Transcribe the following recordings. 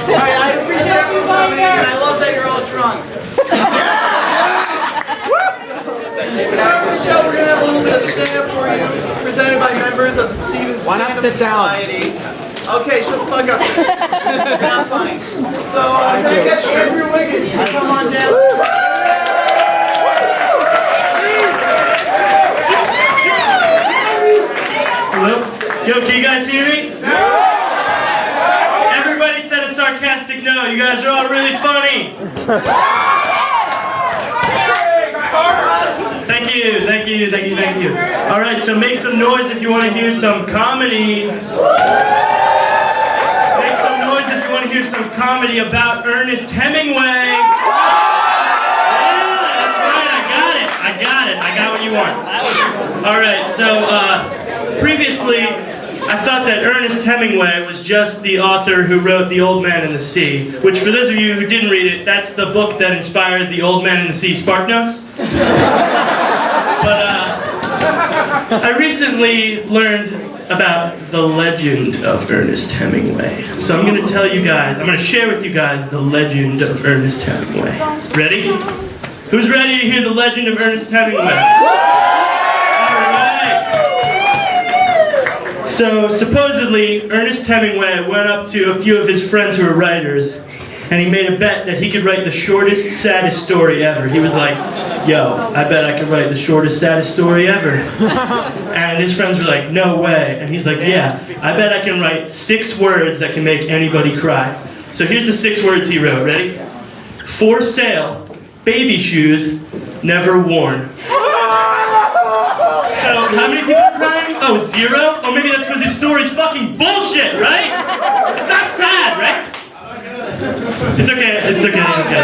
Alright, I appreciate everyone coming, and I love that you're all drunk. To start the show, we're going to have a little bit of stand-up for you, presented by members of the Stevens Stand-Up Society. Okay, shut the fuck up. You're not funny. So, I'm going to get Wiggins to come on down. Hello? Yo, can you guys hear me? No! Everybody said a sarcastic no. You guys are all really funny. Thank you, thank you, thank you, thank you. All right, so make some noise if you want to hear some comedy. Make some noise if you want to hear some comedy about Ernest Hemingway. Yeah, that's right, I got what you want. All right, so previously, I thought that Ernest Hemingway was just the author who wrote The Old Man and the Sea, which for those of you who didn't read it, that's the book that inspired The Old Man and the Sea SparkNotes. But I recently learned about the legend of Ernest Hemingway. So I'm going to tell you guys, I'm going to share with you guys the legend of Ernest Hemingway. Ready? Who's ready to hear the legend of Ernest Hemingway? So, supposedly, Ernest Hemingway went up to a few of his friends who were writers, and he made a bet that he could write the shortest, saddest story ever. He was like, yo, I bet I could write the shortest, saddest story ever. And his friends were like, no way. And he's like, yeah, I bet I can write 6 words that can make anybody cry. So here's the 6 words he wrote, ready? For sale, baby shoes, never worn. So, how many people are crying? Oh, 0? Or maybe that's because his story's fucking bullshit, right? It's not sad, right? It's okay, it's okay, okay.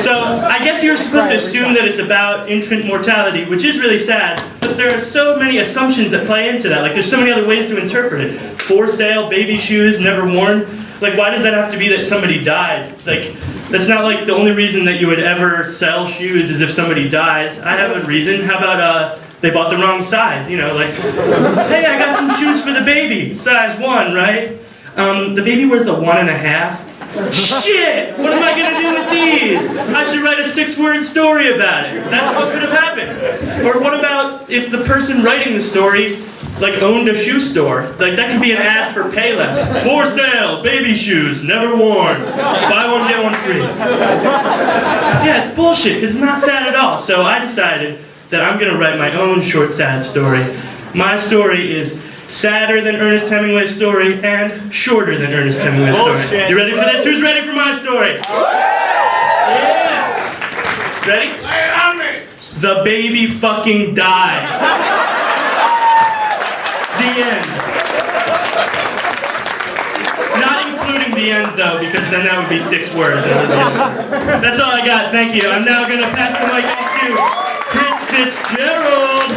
So, I guess you're supposed to assume that it's about infant mortality, which is really sad, but there are so many assumptions that play into that. Like, there's so many other ways to interpret it. For sale, baby shoes, never worn. Like, why does that have to be that somebody died? Like, that's not like the only reason that you would ever sell shoes is if somebody dies. I have a reason. How about, they bought the wrong size, you know, like, hey, I got some shoes for the baby, size 1, right? The baby wears a 1.5. Shit! What am I gonna do with these? I should write a 6-word story about it. That's what could have happened. Or what about if the person writing the story, like, owned a shoe store? Like, that could be an ad for Payless. For sale, baby shoes, never worn. Buy one, get one free. Yeah, it's bullshit, because it's not sad at all. So I decided that I'm going to write my own short, sad story. My story is sadder than Ernest Hemingway's story and shorter than Ernest Hemingway's story. You ready for this? Who's ready for my story? Yeah! Ready? Lay it on me! The baby fucking dies. The end. Not including the end, though, because then that would be 6 words. That's all I got. Thank you. I'm now going to pass the mic on to Fitzgerald.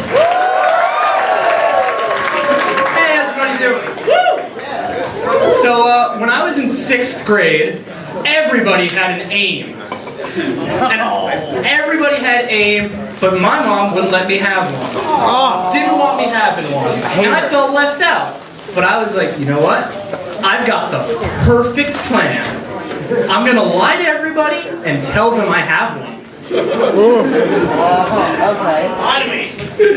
Hey, how's everybody doing? Woo! So, when I was in 6th grade, everybody had an aim. And everybody had aim, but my mom wouldn't let me have one. Didn't want me having one. And I felt left out. But I was like, you know what? I've got the perfect plan. I'm gonna lie to everybody and tell them I have one. Okay. Lie to me.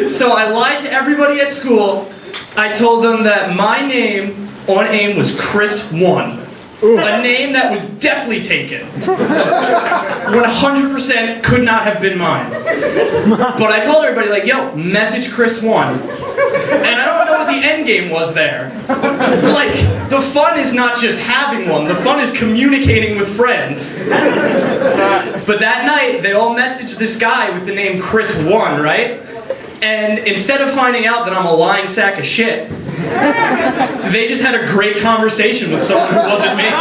So I lied to everybody at school. I told them that my name on AIM was Chris 1. A name that was definitely taken. 100% could not have been mine. But I told everybody, like, yo, message Chris 1. And I don't know what the end game was there. Like, the fun is not just having one, the fun is communicating with friends. But that night, they all messaged this guy with the name Chris 1, right? And instead of finding out that I'm a lying sack of shit, they just had a great conversation with someone who wasn't me.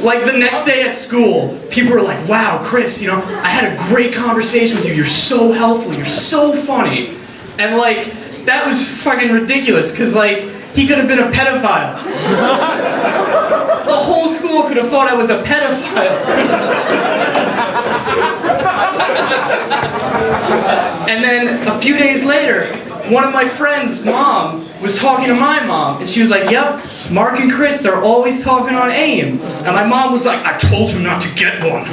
Like the next day at school, people were like, wow, Chris, you know, I had a great conversation with you. You're so helpful. You're so funny. And like, that was fucking ridiculous because like, he could have been a pedophile. The whole school could have thought I was a pedophile. And then a few days later, one of my friends' mom was talking to my mom, and she was like, yep, Mark and Chris, they're always talking on AIM. And my mom was like, I told him not to get one.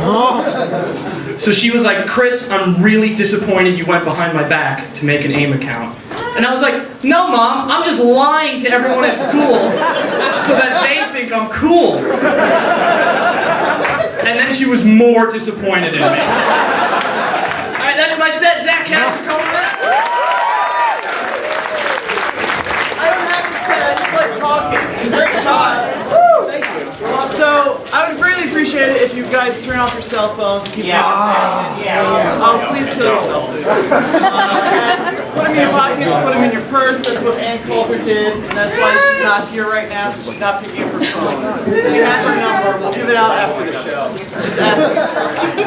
So she was like, Chris, I'm really disappointed you went behind my back to make an AIM account. And I was like, no, Mom, I'm just lying to everyone at school so that they think I'm cool. And then she was more disappointed in me. All right, that's my set. Zach Kastner, come on. I don't have to say, I just like talking. Great job. Thank you. So, I would really appreciate it if you guys turn off your cell phones and keep Oh, please kill yourself, please. Put them in your pockets, put them in your purse. That's what Ann Coulter did, and that's why she's not here right now, because she's not picking up her phone. We have her number. We'll give it out after the show. Just ask me.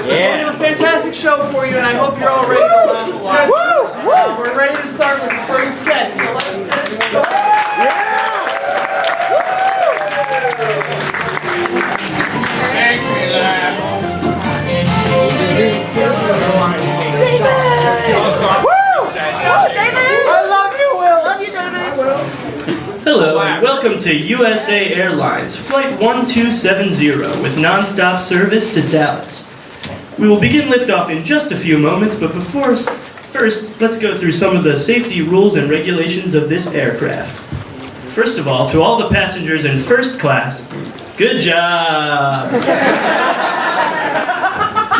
We have a fantastic show for you, and I hope you're all ready to laugh a lot. We're ready to start with the first sketch, so let's go. Make me laugh. Hello, and welcome to USA Airlines, Flight 1270, with non-stop service to Dallas. We will begin liftoff in just a few moments, but first, let's go through some of the safety rules and regulations of this aircraft. First of all, to all the passengers in first class, good job!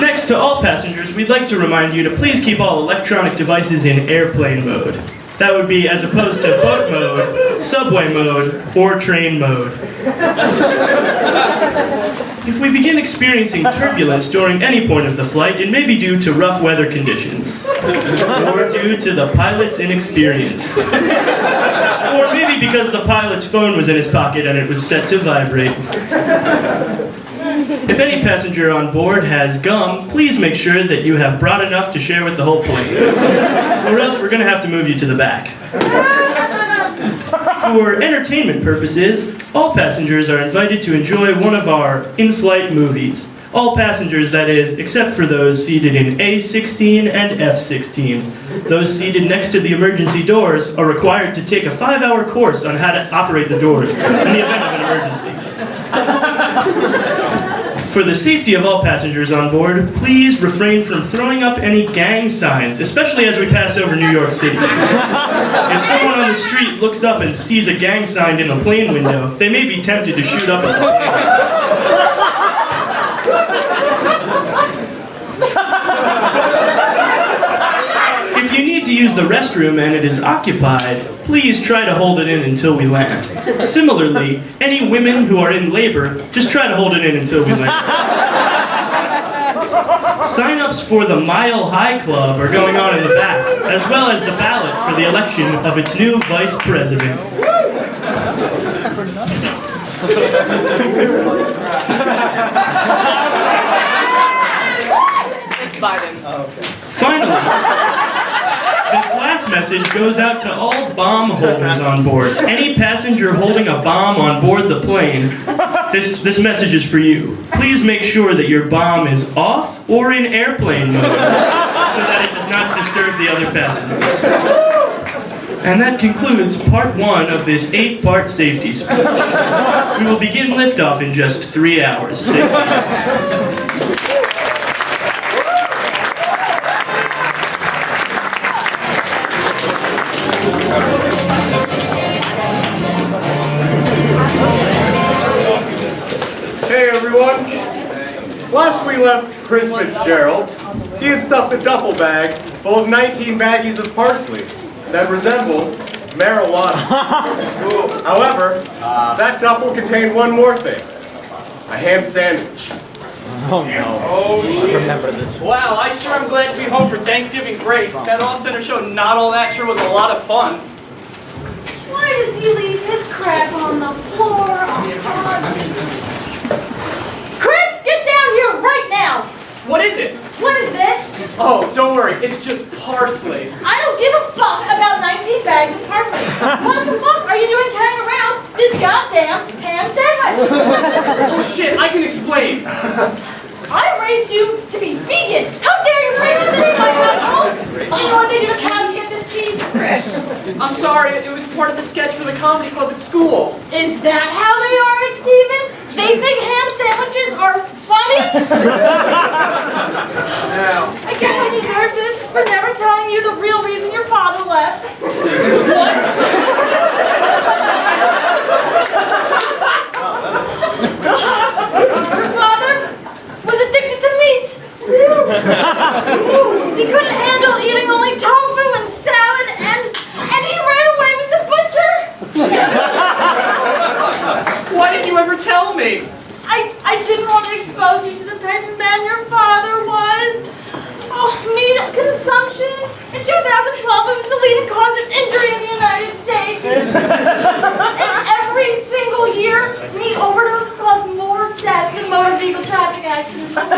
Next, to all passengers, we'd like to remind you to please keep all electronic devices in airplane mode. That would be as opposed to boat mode, subway mode, or train mode. If we begin experiencing turbulence during any point of the flight, it may be due to rough weather conditions, or due to the pilot's inexperience. Or maybe because the pilot's phone was in his pocket and it was set to vibrate. If any passenger on board has gum, please make sure that you have brought enough to share with the whole plane. Or else we're going to have to move you to the back. For entertainment purposes, all passengers are invited to enjoy one of our in-flight movies. All passengers, that is, except for those seated in A16 and F16. Those seated next to the emergency doors are required to take a 5-hour course on how to operate the doors in the event of an emergency. For the safety of all passengers on board, please refrain from throwing up any gang signs, especially as we pass over New York City. If someone on the street looks up and sees a gang sign in the plane window, they may be tempted to shoot up at the plane. If you need to use the restroom and it is occupied, please try to hold it in until we land. Similarly, any women who are in labor, just try to hold it in until we land. Sign-ups for the Mile High Club are going on in the back, as well as the ballot for the election of its new vice president. Thanks, Biden. Finally, this last message goes out to all bomb holders on board. Any passenger holding a bomb on board the plane, this message is for you. Please make sure that your bomb is off or in airplane mode so that it does not disturb the other passengers. And that concludes part 1 of this 8-part safety speech. We will begin liftoff in just 3 hours. Stay safe. Hey everyone! Last we left Chris Fitzgerald, he had stuffed a duffel bag full of 19 baggies of parsley that resembled marijuana. However, that duffel contained one more thing, a ham sandwich. Oh no. Oh, shit. Remember this. Wow, I sure am glad to be home for Thanksgiving break. That off-center show, Not All That, sure was a lot of fun. Why does he leave his crap on the floor? Chris, get down here right now! What is it? What is this? Oh, don't worry, it's just parsley. I don't give a fuck about 19 bags of parsley. What the fuck are you doing carrying around this goddamn ham sandwich? Oh shit, I can explain. I raised you to be vegan. How dare you raise us in my household? Oh, I think your cows get this cheese. I'm sorry, it was part of the sketch for the comedy club at school. Is that how they are at Stevens? They think ham sandwiches are funny? Now, I guess I deserve this for never telling you the real reason your father left. what? Your father was addicted to meat. He couldn't handle eating only tofu and salad, and he ran away with the butcher. Why didn't you ever tell me? I didn't want to expose you to the type of man your father was. Oh, meat consumption. In 2012, it was the leading cause of injury in the United States. And every single year, meat overdose caused more death than motor vehicle traffic accidents. I'm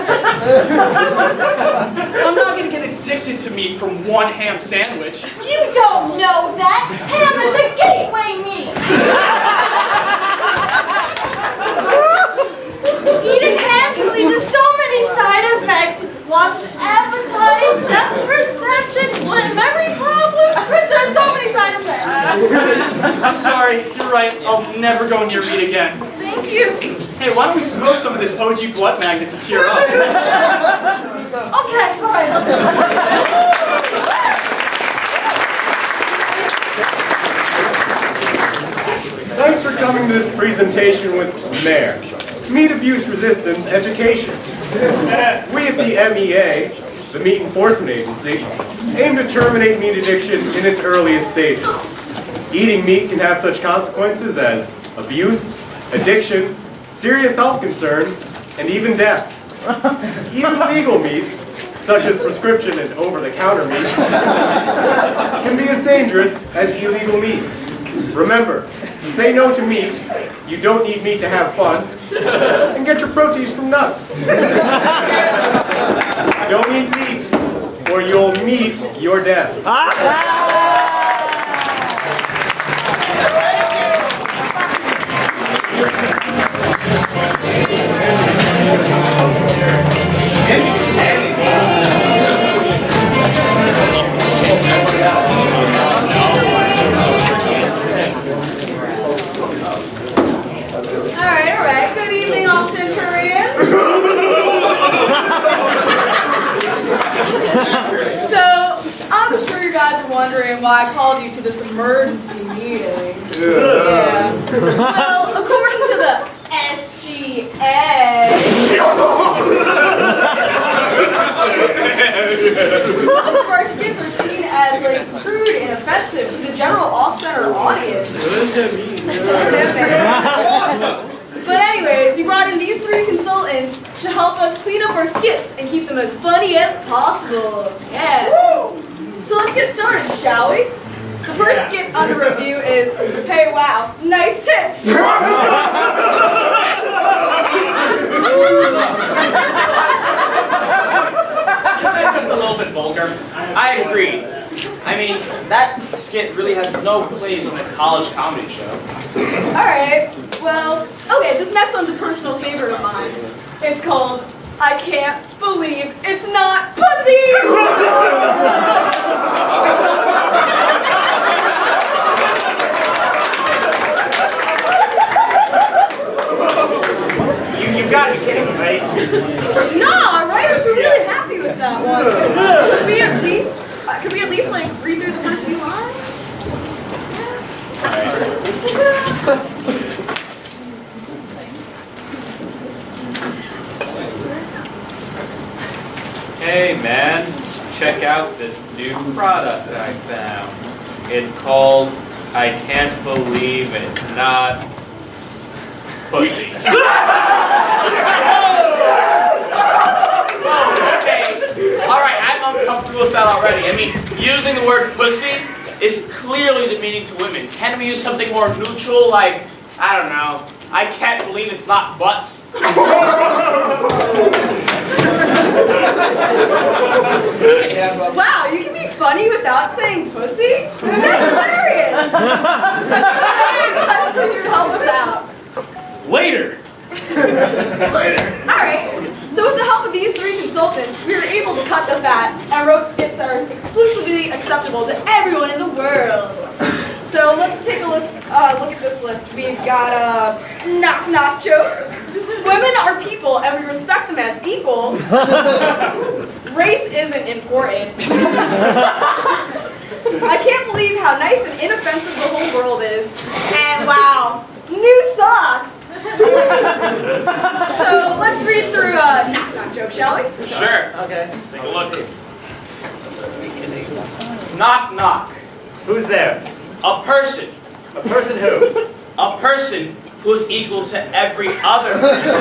not gonna get addicted to meat from one ham sandwich. You don't know that. Ham is a gateway meat. Eating ham can lead to so many side effects. Loss of appetite, depth perception, memory problems. Chris, there are so many side effects. I'm sorry, you're right. I'll never go near meat again. Thank you. Hey, why don't we smoke some of this OG blood magnet to cheer up? Okay, all right, let's go. Thanks for coming to this presentation with MARE, Meat Abuse Resistance Education. We at the MEA, the Meat Enforcement Agency, aim to terminate meat addiction in its earliest stages. Eating meat can have such consequences as abuse, addiction, serious health concerns, and even death. Even legal meats, such as prescription and over-the-counter meats, can be as dangerous as illegal meats. Remember, say no to meat. You don't need meat to have fun. And get your proteins from nuts. Don't eat meat, or you'll meet your death. All right. Good evening, all centurions. So, I'm sure you guys are wondering why I called you to this emergency meeting. Yeah. Well, according to the SGA, most of our skits are seen as like crude and offensive to the general off-center audience. But anyways, we brought in these three consultants to help us clean up our skits and keep them as funny as possible. Yeah. So let's get started, shall we? The first skit under review is, hey wow, nice tits. That's a little bit vulgar. I agree. I mean, that skit really has no place in a college comedy show. Alright, well, okay, this next one's a personal favorite of mine. It's called, I Can't Believe It's Not Pussy! You've got to be kidding me, right? Nah, writers were really happy with that one. Could we at least like read through the first few lines? Hey man, check out this new product I found. It's called I Can't Believe It's Not Pussy. Okay, alright, I'm uncomfortable with that already. I mean, using the word pussy is clearly demeaning to women. Can't we use something more neutral, like, I don't know, I can't believe it's not butts? Wow, you can be funny without saying pussy? That's hilarious! That's for you to help us out. Later. Alright, so with the help of these three consultants, we were able to cut the fat and wrote skits that are exclusively acceptable to everyone in the world. So let's take a look at this list. We've got a knock knock joke. Women are people and we respect them as equal. Race isn't important. I can't believe how nice and inoffensive the whole world is. And wow, new socks. So let's read through a knock knock joke, shall we? Sure. Okay. Let's take a look. Knock, knock. Who's there? A person. A person who? A person who's equal to every other person,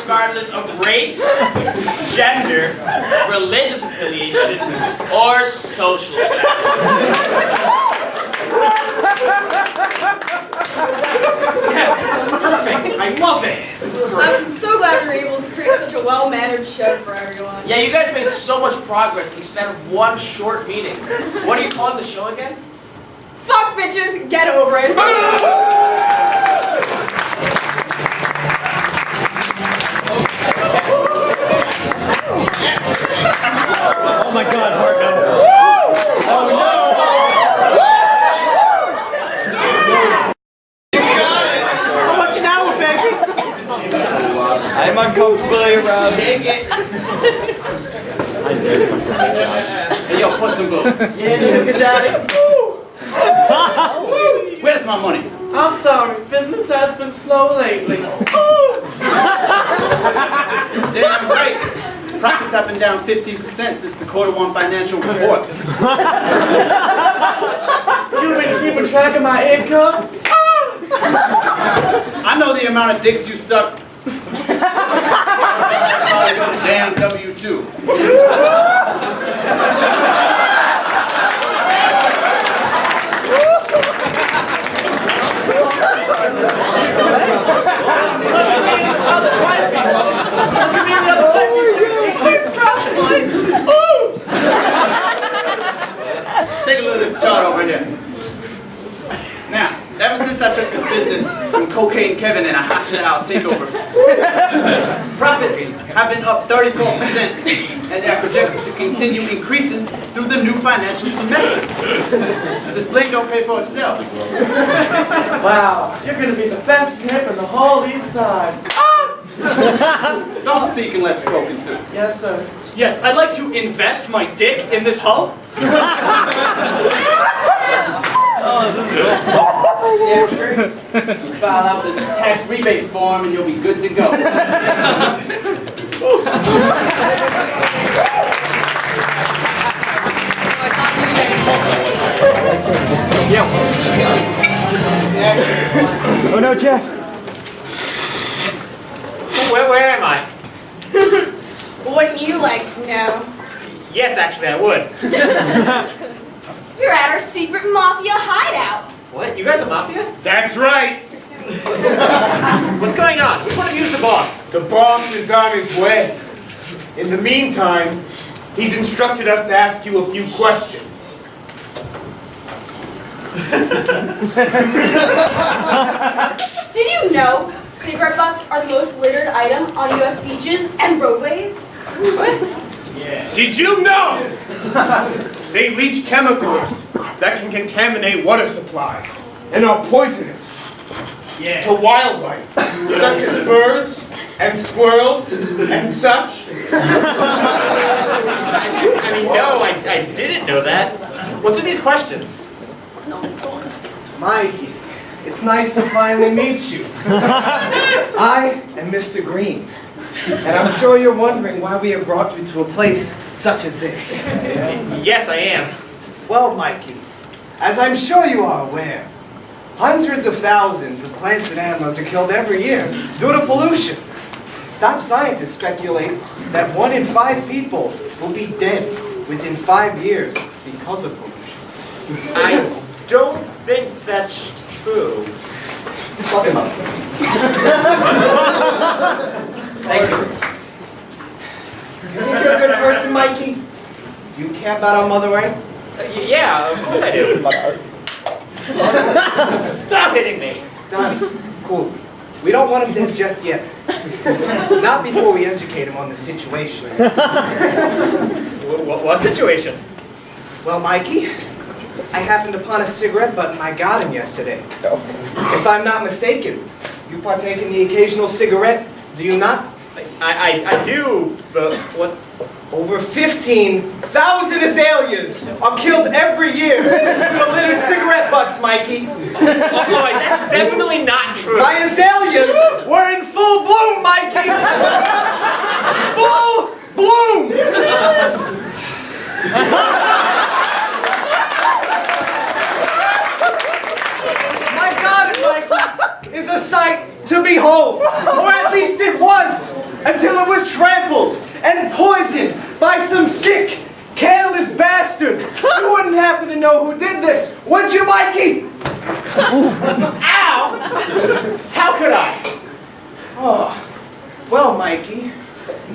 regardless of race, gender, religious affiliation, or social status. Perfect. I love it. I'm so glad you're able to create such a well-mannered show for everyone. Yeah, you guys made so much progress instead of one short meeting. What are you calling the show again? Fuck bitches, get over it. Oh my God, Hart, no. Oh no! How much an hour, baby? I'm uncomfortably aroused. Take it. Hey, yo, put some boots. Yeah, sugar daddy. Where's my money? I'm sorry, business has been slow lately. Damn right. Profits have been down 15% since the Q1 financial report. You've been keeping track of my income? I know the amount of dicks you suck. Damn W-2. Take a look at this chart over here. Now, ever since I took this business from Cocaine Kevin and a hostile takeover, profits have been up 34%, and they are projected to continue increasing through the new financial semester. This bling don't pay for itself. Wow, you're gonna be the best pimp in the whole East Side. Don't speak unless spoken to. Yes, sir. Yes, I'd like to invest my dick in this hull. Yeah, sure. Just file out this tax rebate form and you'll be good to go. Oh no, Jeff. Where am I? Wouldn't you like to know? Yes, actually, I would. You're at our secret mafia hideout. What? You guys are mafia? That's right. What's going on? Which one of you is the boss? The boss is on his way. In the meantime, he's instructed us to ask you a few questions. Did you know cigarette butts are the most littered item on U.S. beaches and roadways? Did you know they leach chemicals that can contaminate water supplies and are poisonous to wildlife, such as birds and squirrels and such? I mean, no, I didn't know that. What's with these questions? Mikey, it's nice to finally meet you. I am Mr. Green, and I'm sure you're wondering why we have brought you to a place such as this. Yes, I am. Well, Mikey, as I'm sure you are aware, hundreds of thousands of plants and animals are killed every year due to pollution. Top scientists speculate that 1 in 5 people will be dead within 5 years because of pollution. I don't think that's true. Fuck him up. Thank you. You think you're a good person, Mikey? You care about our mother, right? Yeah, of course I do. Stop hitting me. Donnie, cool. We don't want him dead just yet. Not before we educate him on the situation. What situation? Well, Mikey, I happened upon a cigarette butt in my garden yesterday. If I'm not mistaken, you partake in the occasional cigarette, do you not? I do, but what? Over 15,000 azaleas are killed every year due to littered cigarette butts, Mikey. Oh boy, that's definitely not true. My azaleas were in full bloom, Mikey! Full bloom! My garden, Mikey, is a sight to behold. Or at least it was, until it was trampled and poisoned by some sick, careless bastard. You wouldn't happen to know who did this, would you, Mikey? Ow! How could I? Oh, well, Mikey,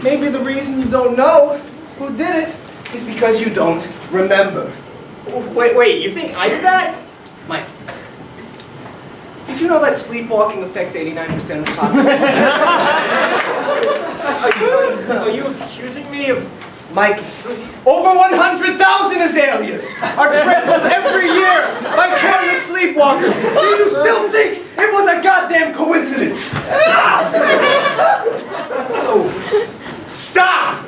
maybe the reason you don't know who did it is because you don't remember. Wait, you think I did that? Mike, did you know that sleepwalking affects 89% of the population? Are you accusing me of... Mike, over 100,000 azaleas are trampled every year by careless sleepwalkers. Do you still think it was a goddamn coincidence? Stop!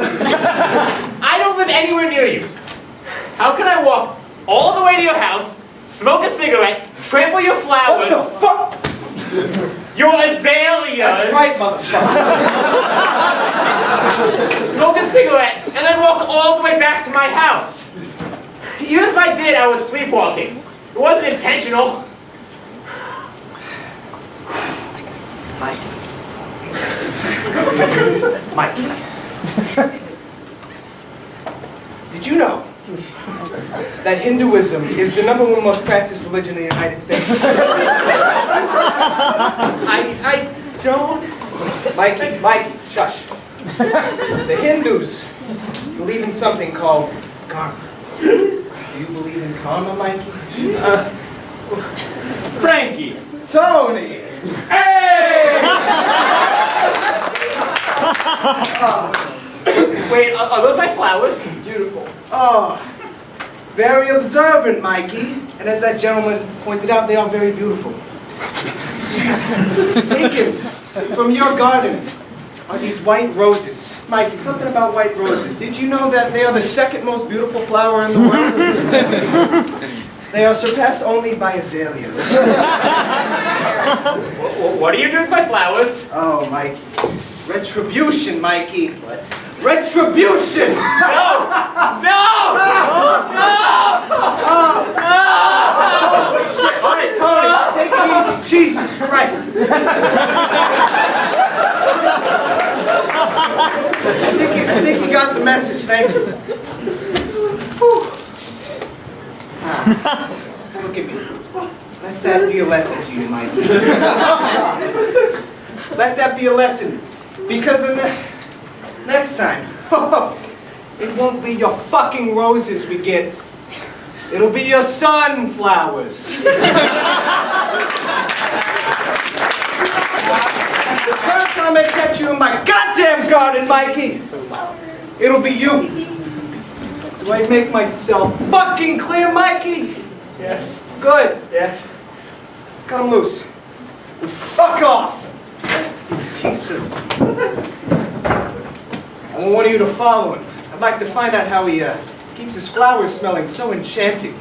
I don't live anywhere near you. How can I walk all the way to your house, smoke a cigarette, trample your flowers... What the fuck? Your azaleas! That's right, motherfucker. Smoke a cigarette, and then walk all the way back to my house. Even if I did, I was sleepwalking. It wasn't intentional. Mike. Did you know that Hinduism is the #1 most practiced religion in the United States? I don't... Mikey, shush. The Hindus believe in something called karma. Do you believe in karma, Mikey? Frankie! Tony! Hey! Wait, are those my flowers? Beautiful. Oh, very observant, Mikey. And as that gentleman pointed out, they are very beautiful. Taken from your garden are these white roses. Mikey, something about white roses. Did you know that they are the second most beautiful flower in the world? They are surpassed only by azaleas. What do you do with my flowers? Oh, Mikey. Retribution, Mikey. What? Retribution! No! No! No! Holy shit. All right, Tony, take it easy. Jesus Christ. I think you got the message. Thank you. Look at me. Let that be a lesson to you, Mike. Let that be a lesson. Because the next time, it won't be your fucking roses we get. It'll be your sunflowers. The first time I catch you in my goddamn garden, Mikey, it'll be you. Do I make myself fucking clear, Mikey? Yes. Good. Yeah. Cut him loose. Fuck off! Piece of... I want one of you to follow him. I'd like to find out how he keeps his flowers smelling so enchanting.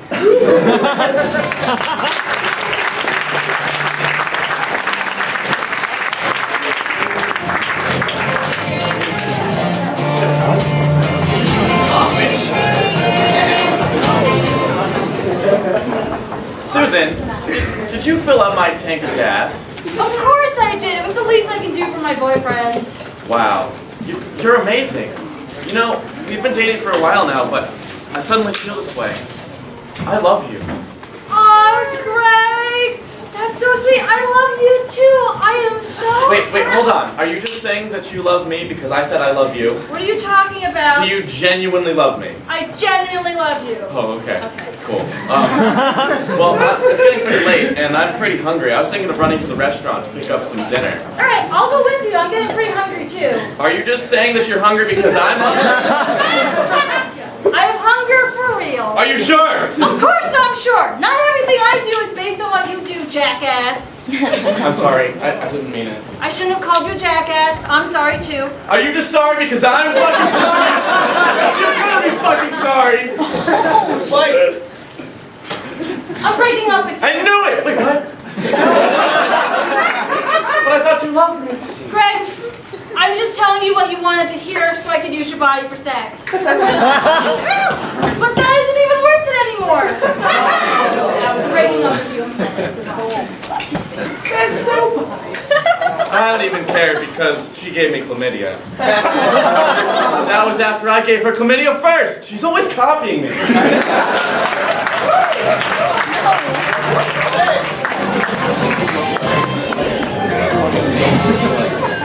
Susan, did you fill up my tank of gas? Of course I did. It was the least I can do for my boyfriend. Wow, you're amazing. You know, we've been dating for a while now, but I suddenly feel this way. I love you. Oh, Greg! That's so sweet. I love you too. I am so... Wait, hold on. Are you just saying that you love me because I said I love you? What are you talking about? Do you genuinely love me? I genuinely love you. Oh, okay. Okay. Cool. Well, it's getting pretty late, and I'm pretty hungry. I was thinking of running to the restaurant to pick up some dinner. All right, I'll go with you. I'm getting pretty hungry too. Are you just saying that you're hungry because I'm hungry? I have hunger for real. Are you sure? Of course I'm sure. I'm sorry. I didn't mean it. I shouldn't have called you a jackass. I'm sorry too. Are you just sorry because I'm fucking sorry? You're gonna be fucking sorry. Like, I'm breaking up with you. I knew it. Wait, what? But I thought you loved me. Greg, I was just telling you what you wanted to hear so I could use your body for sex. But that isn't even worth it anymore. So I'm breaking up with you. I'm sorry. That's so funny. I don't even care because she gave me chlamydia. That was after I gave her chlamydia first. She's always copying me.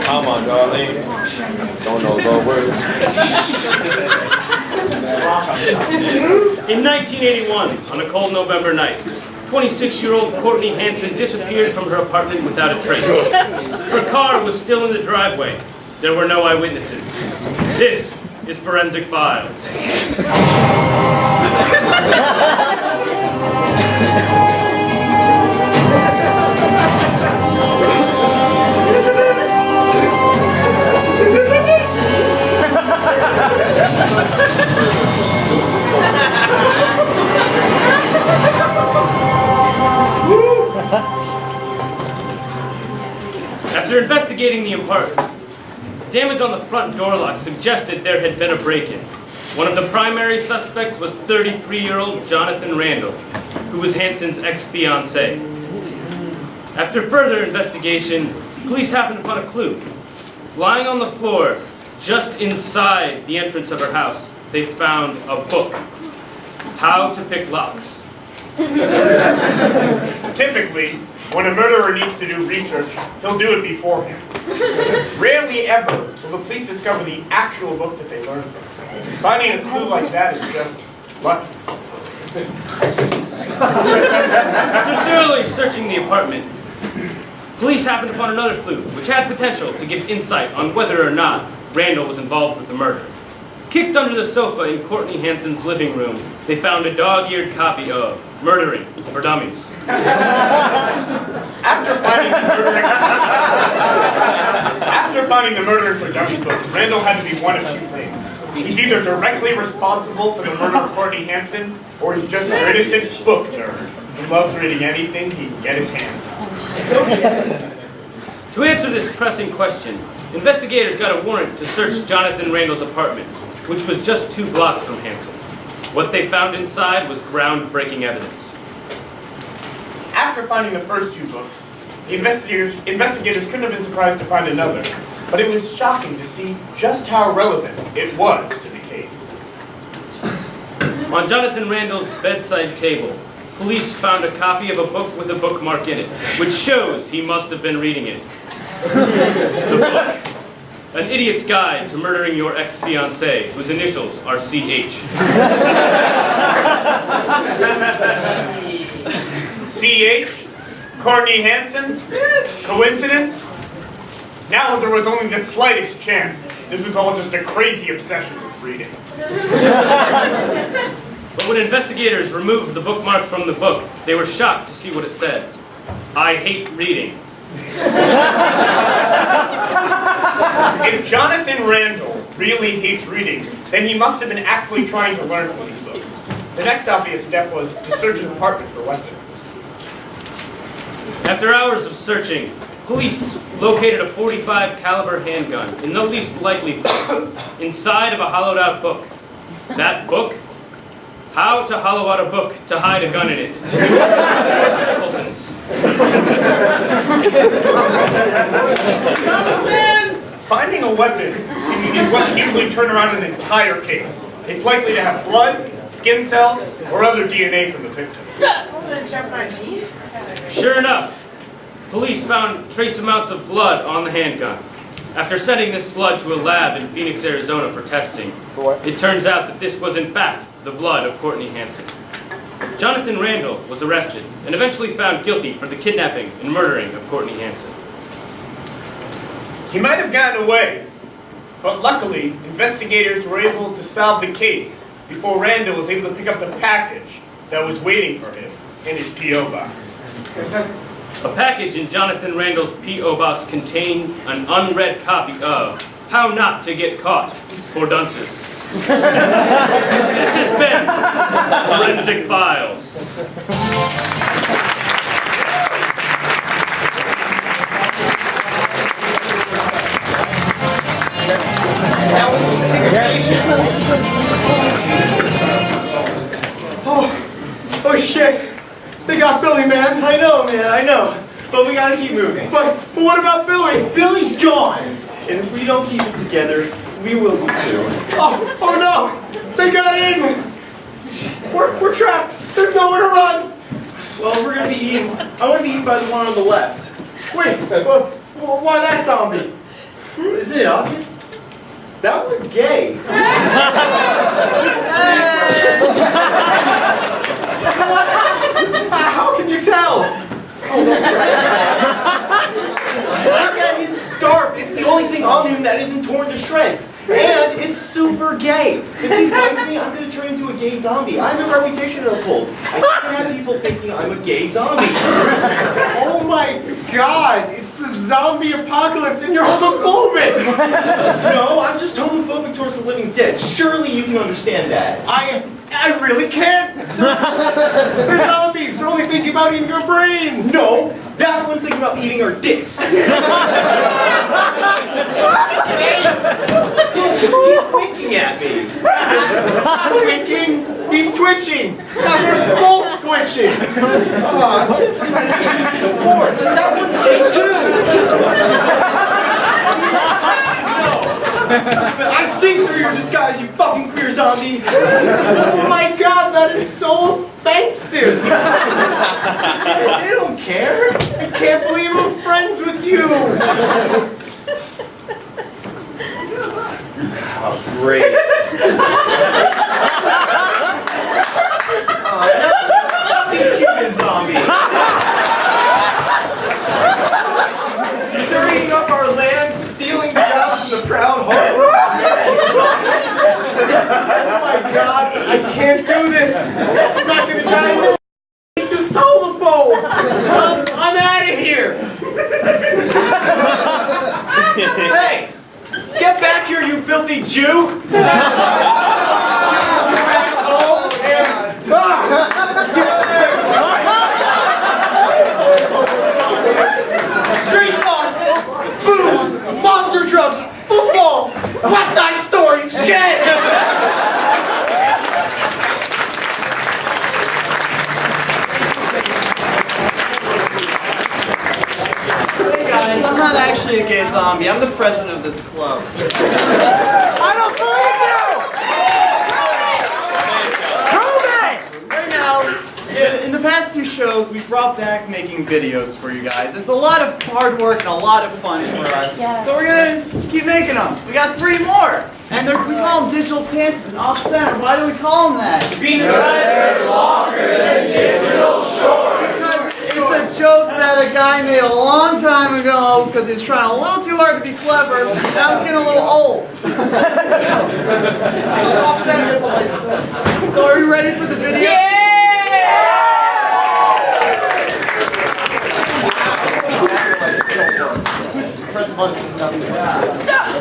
Come on, darling. Don't know the words. In 1981, on a cold November night, 26-year-old Courtney Hansen disappeared from her apartment without a trace. Her car was still in the driveway. There were no eyewitnesses. This is Forensic Files. After investigating the apartment, damage on the front door lock suggested there had been a break-in. One of the primary suspects was 33-year-old Jonathan Randall, who was Hansen's ex-fiancée. After further investigation, police happened upon a clue. Lying on the floor, just inside the entrance of her house, they found a book. How to Pick Locks. Typically, when a murderer needs to do research, he'll do it beforehand. Rarely ever will the police discover the actual book that they learned from. Finding a clue like that is just lucky. After thoroughly searching the apartment, police happened upon another clue, which had potential to give insight on whether or not Randall was involved with the murder. Kicked under the sofa in Courtney Hansen's living room, they found a dog-eared copy of Murdering for Dummies. After finding the Murdering for Dummies book, Randall had to be one of two things. He's either directly responsible for the murder of Courtney Hansen, or he's just an innocent book nerd who loves reading anything he can get his hands on. To answer this pressing question, investigators got a warrant to search Jonathan Randall's apartment, which was just 2 blocks from Hansen's. What they found inside was groundbreaking evidence. After finding the first 2 books, the investigators couldn't have been surprised to find another, but it was shocking to see just how relevant it was to the case. On Jonathan Randall's bedside table, police found a copy of a book with a bookmark in it, which shows he must have been reading it. The book, An Idiot's Guide to Murdering Your Ex-Fiancée, whose initials are CH. CH? Courtney Hansen? Coincidence? Now there was only the slightest chance. This was all just a crazy obsession with reading. But when investigators removed the bookmark from the book, they were shocked to see what it said. I hate reading. If Jonathan Randall really hates reading, then he must have been actually trying to learn from these books. The next obvious step was to search his apartment for weapons. After hours of searching, police located a .45 caliber handgun in the least likely place, inside of a hollowed out book. That book? How to Hollow Out a Book to Hide a Gun in It. Finding a weapon is what usually turn around an entire case. It's likely to have blood, skin cells, or other DNA from the victim. Sure enough, police found trace amounts of blood on the handgun. After sending this blood to a lab in Phoenix, Arizona for testing, it turns out that this was in fact the blood of Courtney Hansen. Jonathan Randall was arrested and eventually found guilty for the kidnapping and murdering of Courtney Hansen. He might have gotten away, but luckily, investigators were able to solve the case before Randall was able to pick up the package that was waiting for him in his P.O. box. A package in Jonathan Randall's P.O. Box contained an unread copy of How Not to Get Caught for Dunces. This has been Forensic Files. That was some segregation. Oh shit! They got Billy, man. I know, man. I know. But we gotta keep moving. But what about Billy? Billy's gone. And if we don't keep it together, we will be too. Oh no! They got in. We're trapped. There's nowhere to run. Well, we're gonna be eaten. I want to be eaten by the one on the left. Wait. Why that zombie? Isn't it obvious? That one's gay. How can you tell? Look at his scarf. It's the only thing on him that isn't torn to shreds. And it's super gay. If he bites me, I'm going to turn into a gay zombie. I have a reputation to uphold. I can't have people thinking I'm a gay zombie. Oh my god, it's the zombie apocalypse and you're homophobic! No, I'm just homophobic towards the living dead. Surely you can understand that. I really can't! They're zombies, they're only thinking about eating our brains! No, that one's thinking about eating our dicks. He's winking at me. Not winking, he's twitching. We're both twitching. That one's gay too. No. I see through your disguise, you fucking queer zombie. Oh my god, that is so offensive. They don't care. I can't believe I'm friends with you. Oh, great. Nothing human zombie. Dirtying up our land, stealing jobs from the proud home. Oh my god, I can't do this. I'm not gonna die with racist homophobe. I'm out of here. Hey! Get back here, you filthy Jew! Street thoughts, booze, monster trucks, football, West Side Story, shit! I'm not actually a gay zombie. I'm the president of this club. I don't believe you! Prove it! Right now, in the past 2 shows, we brought back making videos for you guys. It's a lot of hard work and a lot of fun for us. Yes. So we're gonna keep making them. We got 3 more. And we call them digital pants and off-center. Why do we call them that? Because they're longer than digital shorts. It's a joke that a guy made a long time ago because he was trying a little too hard to be clever. Now it's getting a little old. So are you ready for the video? Yeah!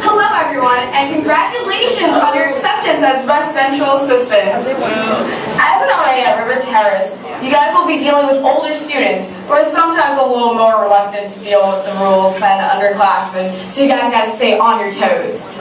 Hello everyone, and congratulations on your acceptance as residential assistants. As an RA at River Terrace, you guys will be dealing with older students who are sometimes a little more reluctant to deal with the rules than underclassmen, so you guys gotta stay on your toes.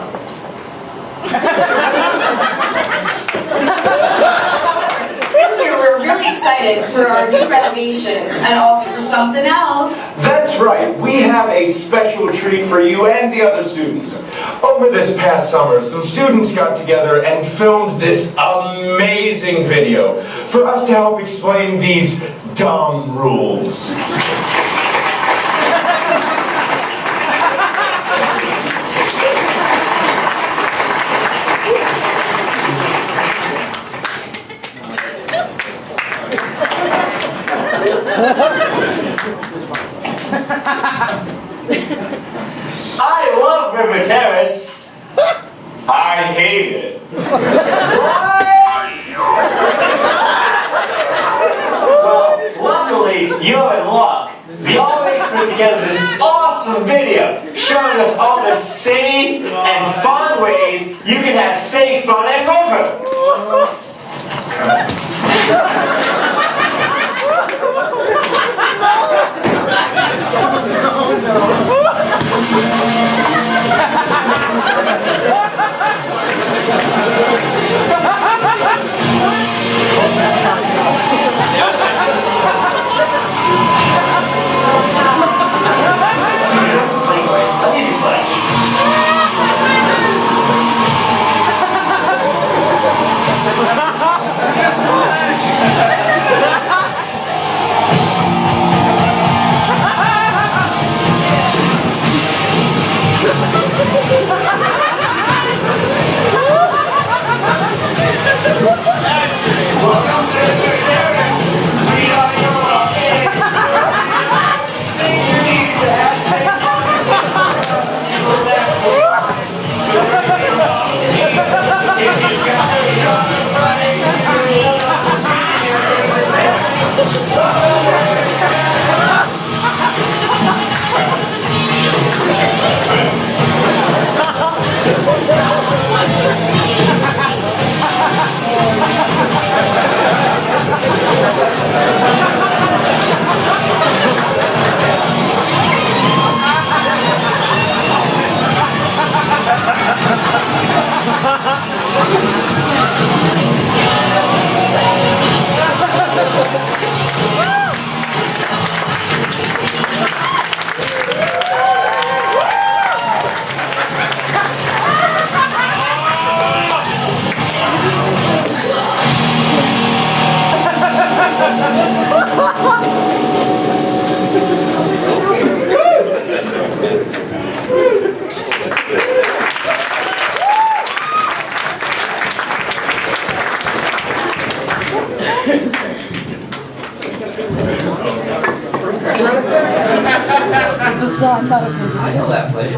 This year we're really excited for our new renovations and also for something else. That's right, we have a special treat for you and the other students. Over this past summer, some students got together and filmed this amazing video for us to help explain these dumb rules. I love River Terrace. I hate it. Well, luckily, you're in luck. together this awesome video showing us all the safe and fun ways you can have safe fun at Coulter. I know that place.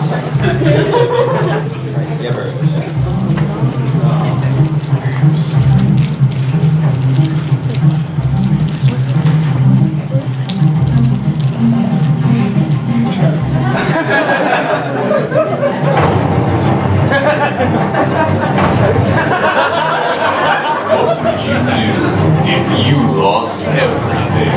What would you do if you lost everything?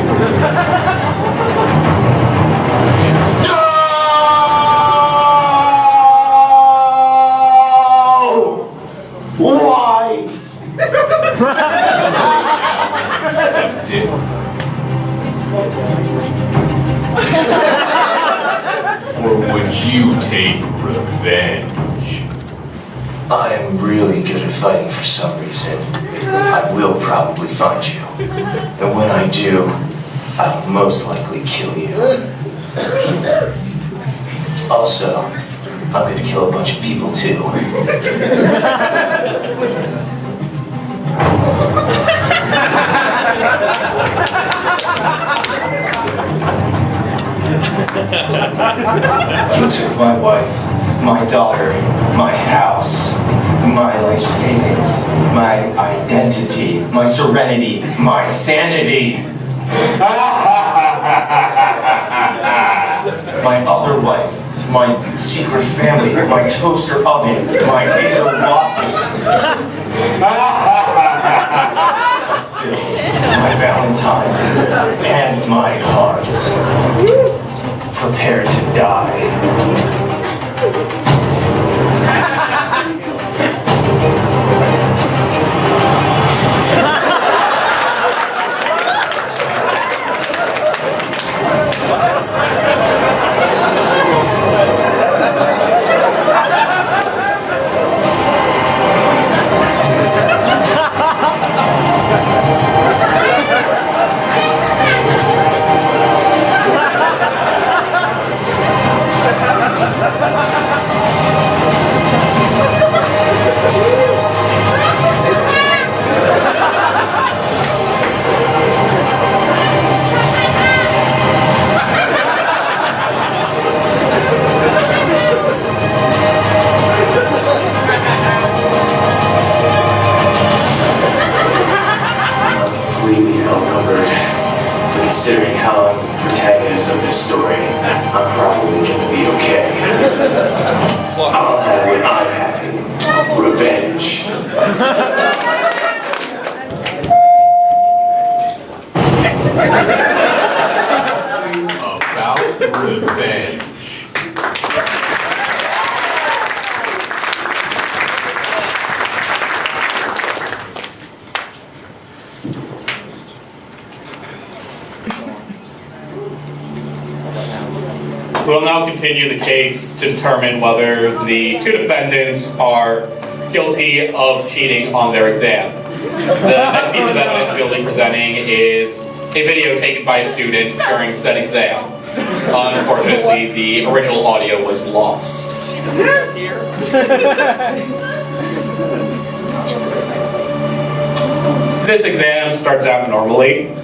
Accept it. Or would you take revenge? I'm really good at fighting for some reason. I will probably find you. And when I do, I'll most likely kill you. Also, I'm gonna kill a bunch of people too. You took my wife, my daughter, my house, my life savings, my identity, my serenity, my sanity. My other wife, my secret family, my toaster oven, my Eggo waffle. My Valentine, and my heart. Prepare to die. I'm probably gonna be okay. I'll have what I'm having. Revenge. About revenge. We'll now continue the case to determine whether the two defendants are guilty of cheating on their exam. The next piece of evidence we'll be presenting is a video taken by a student during said exam. Unfortunately, the original audio was lost. She doesn't here. This exam starts out normally.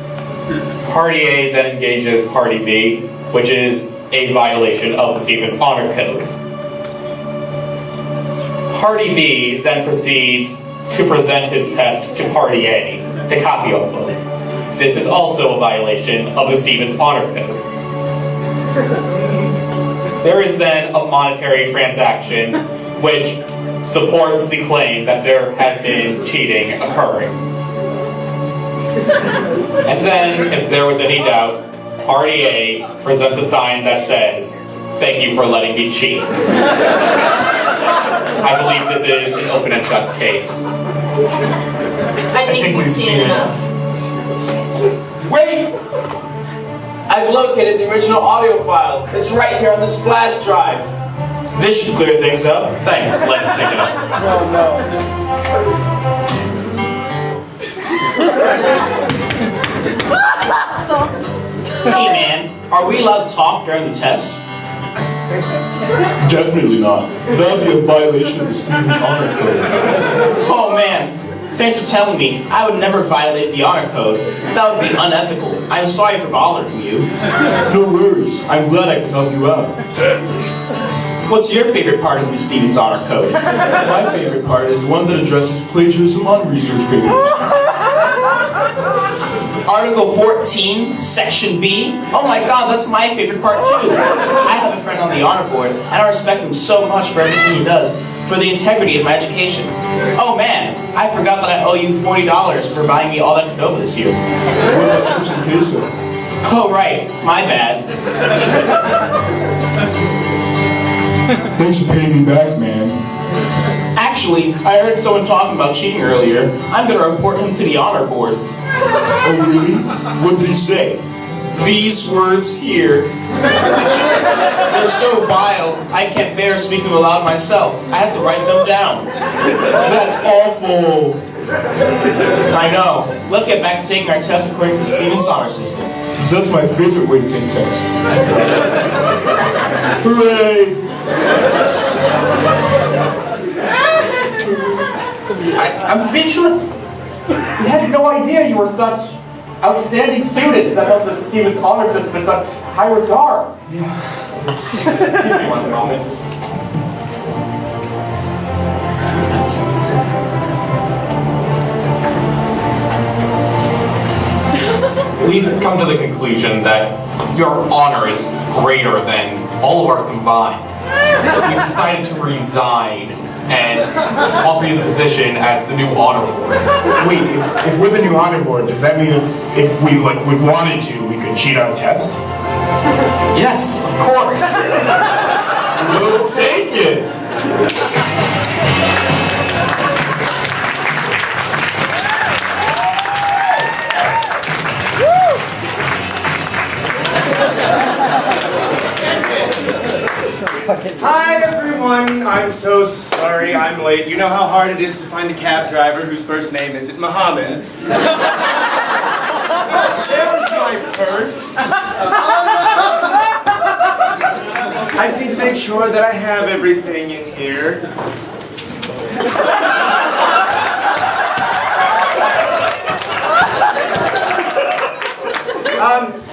Party A then engages Party B, which is a violation of the Stevens Honor Code. Party B then proceeds to present his test to Party A to copy off of. This is also a violation of the Stevens Honor Code. There is then a monetary transaction which supports the claim that there has been cheating occurring. And then, if there was any doubt, Party A presents a sign that says, "Thank you for letting me cheat." I believe this is an open and shut case. I think we've seen enough. Wait! I've located the original audio file. It's right here on this flash drive. This should clear things up. Thanks, let's sync it up. Hey man, are we allowed to talk during the test? Definitely not. That would be a violation of the Stevens Honor Code. Oh man, thanks for telling me. I would never violate the honor code. That would be unethical. I'm sorry for bothering you. No worries. I'm glad I could help you out. What's your favorite part of the Stevens Honor Code? My favorite part is the one that addresses plagiarism on research papers. Article 14, Section B. Oh my god, that's my favorite part too. I have a friend on the honor board, and I respect him so much for everything he does, for the integrity of my education. Oh man, I forgot that I owe you $40 for buying me all that Qdoba this year. What about chips and queso? Oh right, my bad. Thanks for paying me back, man. Actually, I heard someone talking about cheating earlier. I'm gonna report him to the honor board. Oh really? What did he say? These words here. They're so vile, I can't bear to speak them aloud myself. I had to write them down. That's awful. I know. Let's get back to taking our tests according to the Stevens Honor System. That's my favorite way to take tests. Hooray! I'm speechless. I had no idea you were such outstanding students that held the Stevens Honor System in such high regard. Give me one moment. We've come to the conclusion that your honor is greater than all of ours combined. We've decided to resign and offer you the position as the new honor board. Wait, if we're the new honor board, does that mean if we wanted to, we could cheat on a test? Yes, of course. We'll take it. Hi everyone, I'm so sorry I'm late. You know how hard it is to find a cab driver whose first name isn't Muhammad? There's my purse. I just need to make sure that I have everything in here.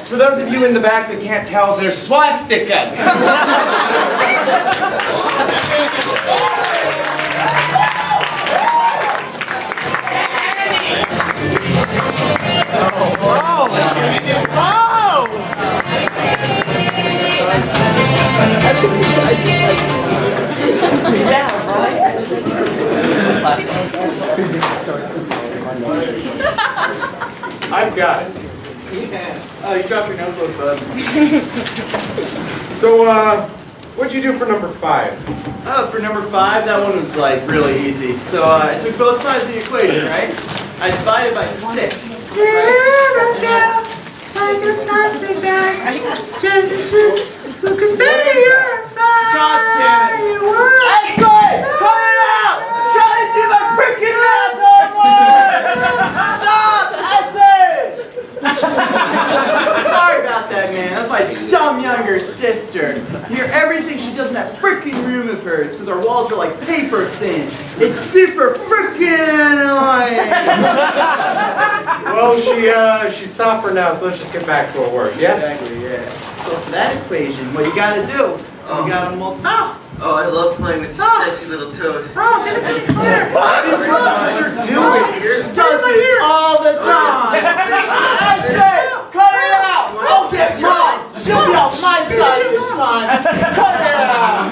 For those of you in the back that can't tell, they're swastikas. I've got it. Oh, you dropped your notebook, bud. So, what'd you do for number 5? For number 5, that one was like really easy. So I took both sides of the equation, right? I divided by 6. God damn it! I'm sorry! Cut it out! I'm trying to do my freaking math homework! Stop! I say! Sorry about that, man. That's my dumb younger sister. You hear everything she does in that freaking room of hers because our walls are like paper thin. It's super freaking annoying! Well, she stopped for now, so let's just get back to her work, yeah? Exactly, yeah. So for that equation, what you gotta do is you gotta multiply. Oh, I love playing with your sexy little toes. Oh, give it to me, Coulter! What is Coulter doing? She does this all the time! I say, cut it out! I'll get mine! She'll be on my side this time! Cut it out!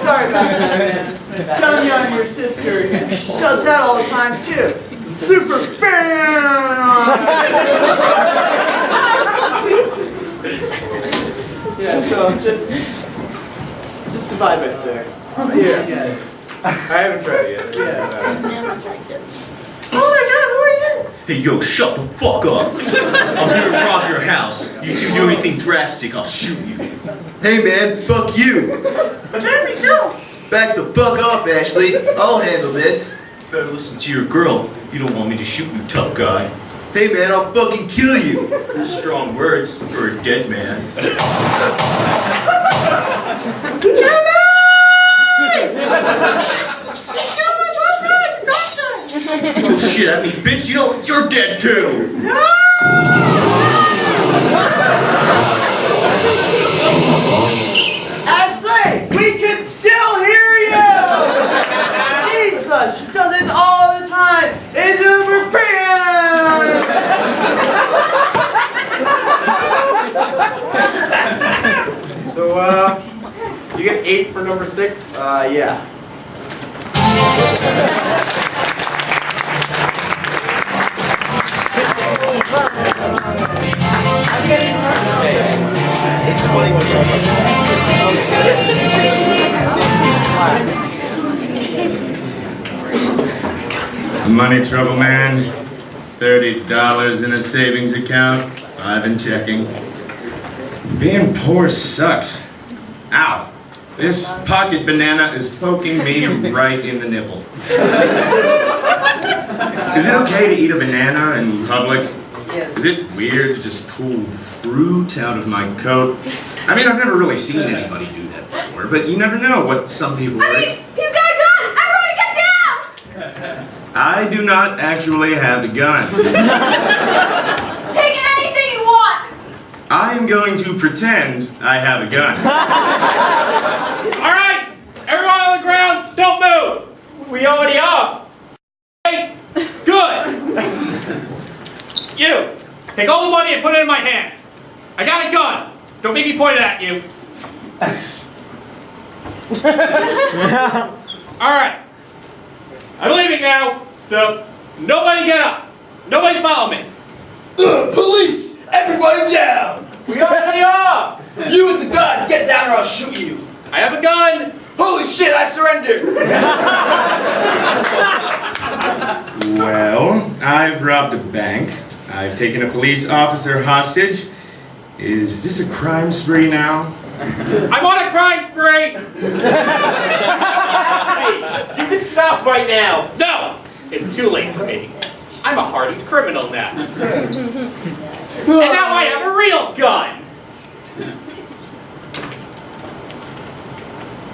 Sorry about that, man. Dumb younger sister does that all the time, too. Super fan! Yeah, so just divide by 6. Yeah. I haven't tried it yet. Yeah. Oh my god, who are you? Hey, yo, shut the fuck up. I'm here to rob your house. You two do anything drastic, I'll shoot you. Hey, man, fuck you. Jeremy, go! Back the fuck up, Ashley. I'll handle this. Better listen to your girl. You don't want me to shoot you, tough guy. Hey, man, I'll fucking kill you. Strong words for a dead man. Oh shit at me, bitch! You're dead too! No! Ashley, we can still hear you! Jesus, she does it all the time! It's over So, you get 8 for number 6? Yeah. Money trouble, man. $30 in a savings account, 5 in checking. Being poor sucks. Ow. This pocket banana is poking me right in the nipple. Is it okay to eat a banana in public? Yes. Is it weird to just pull fruit out of my coat? I mean, I've never really seen anybody do that before, but you never know what some people I mean, he's got a gun! Everybody get down! I do not actually have a gun. Take anything you want! I am going to pretend I have a gun. All right, everyone on the ground, don't move. We already are. Hey, good. You, take all the money and put it in my hands. I got a gun. Don't make me point it at you. All right. I'm leaving now, so nobody get up. Nobody follow me. Police! Everybody down! We already are. You with the gun, get down or I'll shoot you. I have a gun. Holy shit, I surrender! Well, I've robbed a bank. I've taken a police officer hostage. Is this a crime spree now? I'm on a crime spree. Hey, you can stop right now. No, it's too late for me. I'm a hardened criminal now. And now I have a real gun.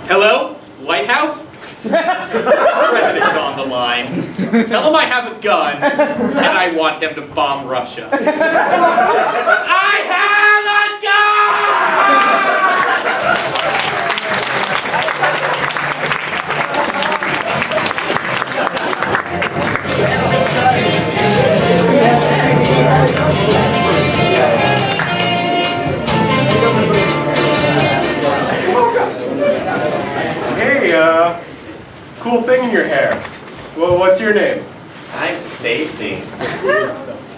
Hello, White House? President's on the line. Tell him I have a gun, and I want him to bomb Russia. I have a Hey, cool thing in your hair. Well, what's your name? I'm Stacy.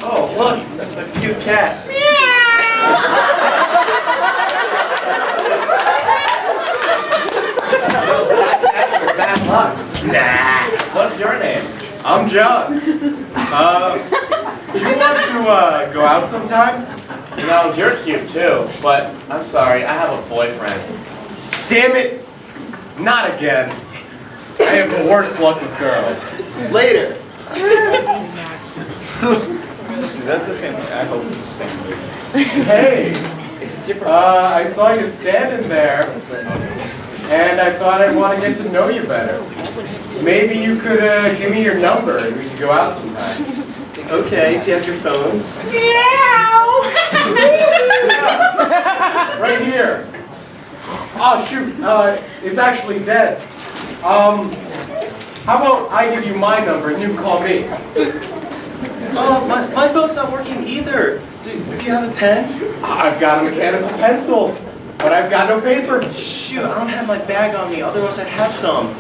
Oh, look, that's a cute cat. Bad luck. Nah. What's your name? I'm John. Do you want to go out sometime? No, you're cute too, but I'm sorry, I have a boyfriend. Damn it! Not again. I have the worst luck with girls. Later. Is that the same? I hope it's the same. Hey, I saw you standing there, and I thought I'd want to get to know you better. Maybe you could give me your number and we could go out sometime. Okay, do you have your phone? Right here. Oh shoot, it's actually dead. How about I give you my number and you call me? Oh, my phone's not working either. Do you have a pen? I've got a mechanical pencil, but I've got no paper. Shoot, I don't have my bag on me, otherwise I'd have some.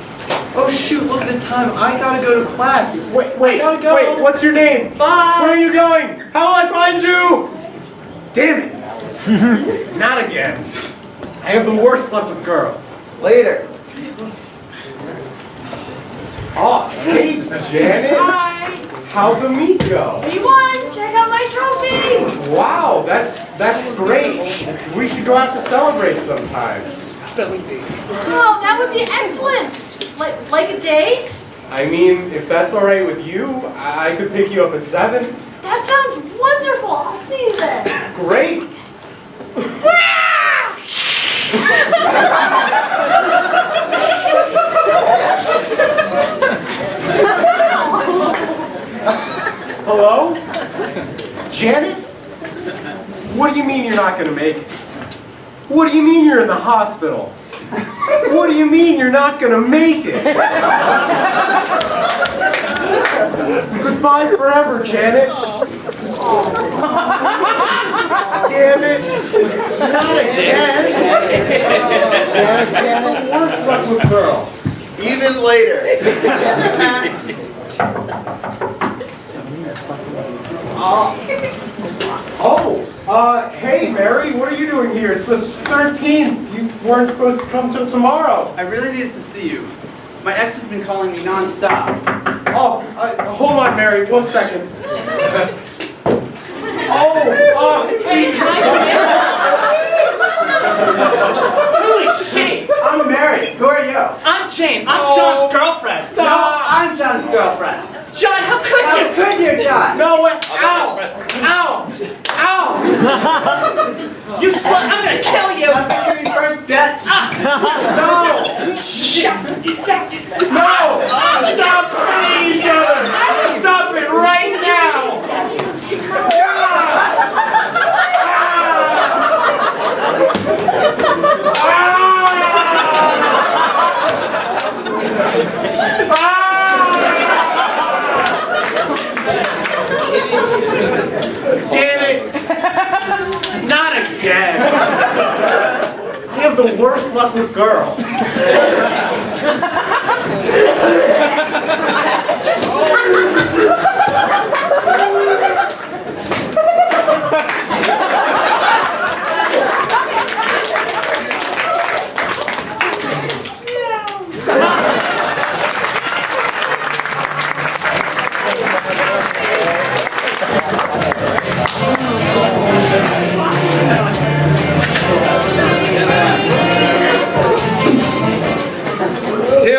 Oh shoot, look at the time. I gotta go to class. Wait, I gotta go. wait, what's your name? Bye. Where are you going? How will I find you? Damn it. Not again. I have the worst luck with girls. Later. Oh, hey, Janet. Hi. How'd the meet go? You won. Check out my trophy. Wow, that's great. We should go out to celebrate sometime. Oh, that would be excellent. Like a date? I mean, if that's all right with you, I could pick you up at 7. That sounds wonderful. I'll see you then. Great. Hello? Janet? What do you mean you're not going to make it? What do you mean you're in the hospital? What do you mean you're not going to make it? Goodbye forever, Janet. Damn it. Not again. Janet, worst luck with girls. Even later. Hey, Mary, what are you doing here? It's the 13th. You weren't supposed to come till tomorrow. I really needed to see you. My ex has been calling me non-stop. Oh, hold on, Mary, 1 second. Holy shit! I'm married. Who are you? I'm Jane. I'm John's girlfriend. No, I'm John's girlfriend. John, how could you? How could you, John? No, wait. Ow! Ow! Ow! You slut! I'm gonna kill you! I'm figuring first, bitch. No! No! Stop hitting each other! Stop it right now! Damn it! Not again! I have the worst luck with girls.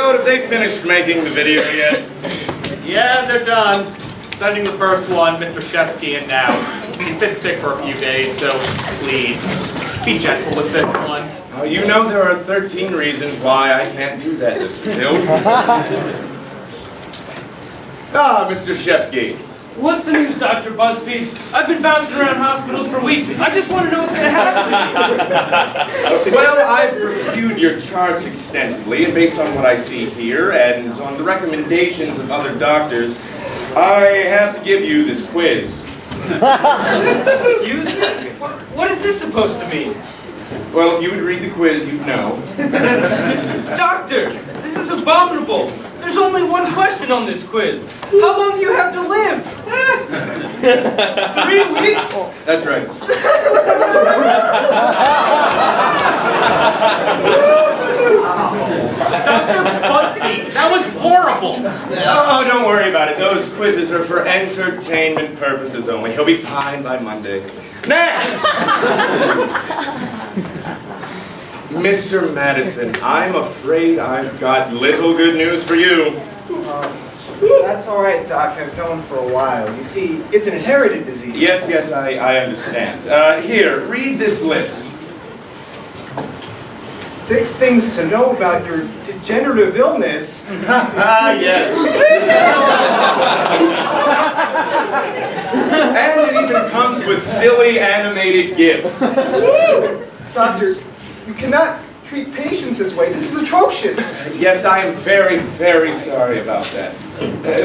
Have they finished making the video yet? Yeah, they're done. Sending the first one, Mr. Shevsky in now. He's been sick for a few days, so please, be gentle with this one. Oh, you know there are 13 reasons why I can't do that, Mr. Hill. Mr. Shevsky. What's the news, Dr. Buzzfeed? I've been bouncing around hospitals for weeks. I just want to know what's going to happen to me. Well, I've reviewed your charts extensively, and based on what I see here, and on the recommendations of other doctors, I have to give you this quiz. Excuse me? What is this supposed to mean? Well, if you would read the quiz, you'd know. Doctor, this is abominable. There's only one question on this quiz. How long do you have to live? 3 weeks? That's right. That was horrible. Oh, don't worry about it. Those quizzes are for entertainment purposes only. He'll be fine by Monday. Next! Mr. Madison, I'm afraid I've got little good news for you. That's all right, Doc. I've known for a while. You see, it's an inherited disease. Yes, I understand. Here, read this list. 6 things to know about your degenerative illness. Yes. And it even comes with silly animated GIFs. Doctor, you cannot treat patients this way. This is atrocious. Yes, I am very, very sorry about that.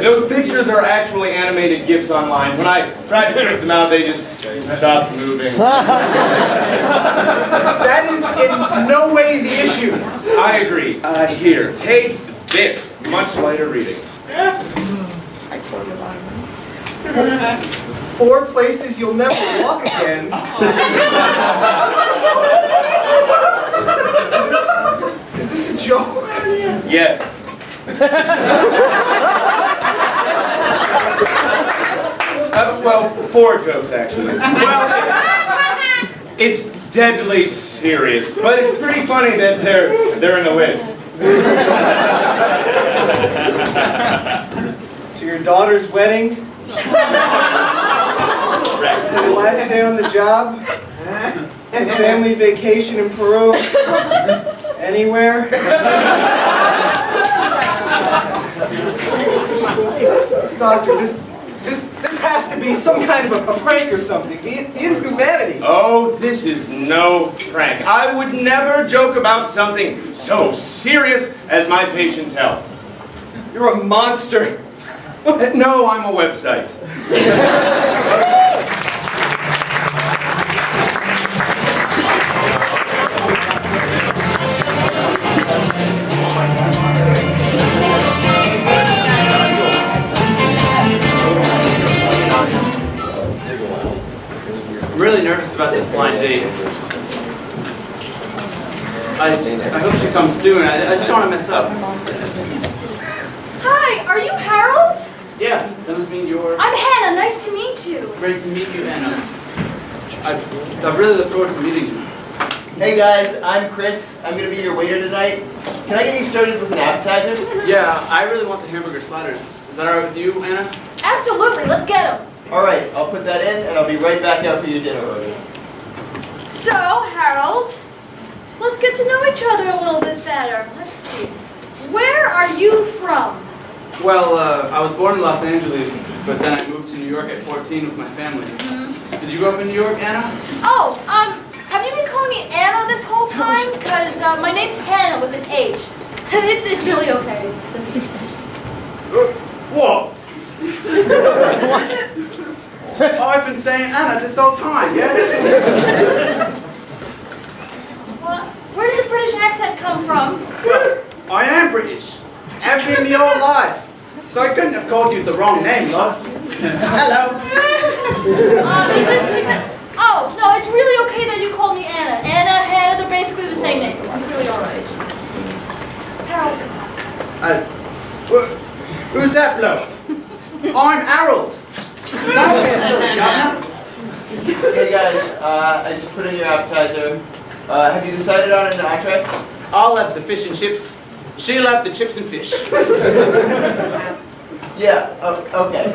Those pictures are actually animated GIFs online. When I tried to print them out, they just stopped moving. That is in no way the issue. I agree. Here, take this. Much lighter reading. I told you about it. 4 places you'll never walk again. Is this a joke? Yes. Well, 4 jokes actually. Well, it's deadly serious, but it's pretty funny that they're in the list. To your daughter's wedding? To the last day on the job? To the family vacation in Peru? Anywhere? Doctor, this has to be some kind of a prank or something. The inhumanity. Oh, this is no prank. I would never joke about something so serious as my patient's health. You're a monster. No, I'm a website. I'm really nervous about this blind date. I hope she comes soon. I just don't want to mess up. Hi, are you Harold? Yeah, that must mean you're... I'm Hannah. Nice to meet you. Great to meet you, Anna. I really look forward to meeting you. Hey guys, I'm Chris. I'm gonna be your waiter tonight. Can I get you started with an appetizer? Yeah, I really want the hamburger sliders. Is that alright with you, Anna? Absolutely. Let's get them. Alright, I'll put that in and I'll be right back out for your dinner orders. So, Harold, let's get to know each other a little bit better. Let's see. Where are you from? Well, I was born in Los Angeles, but then I moved to New York at 14 with my family. Did you grow up in New York, Anna? Oh, have you been calling me Anna this whole time? Because my name's Hannah with an H. It's really okay. What? Oh, I've been saying Anna this whole time, yeah? Where does the British accent come from? I am British. I've been my whole life. So I couldn't have called you the wrong name, love. Hello. Is this because... Oh, no, it's really okay that you called me Anna. Anna, Hannah, they're basically the same names. It's really alright. Harold. Who's that bloke? I'm Harold. Hey guys, I just put in your appetizer. Have you decided on an entree? I'll have the fish and chips. She'll have the chips and fish. Yeah, okay.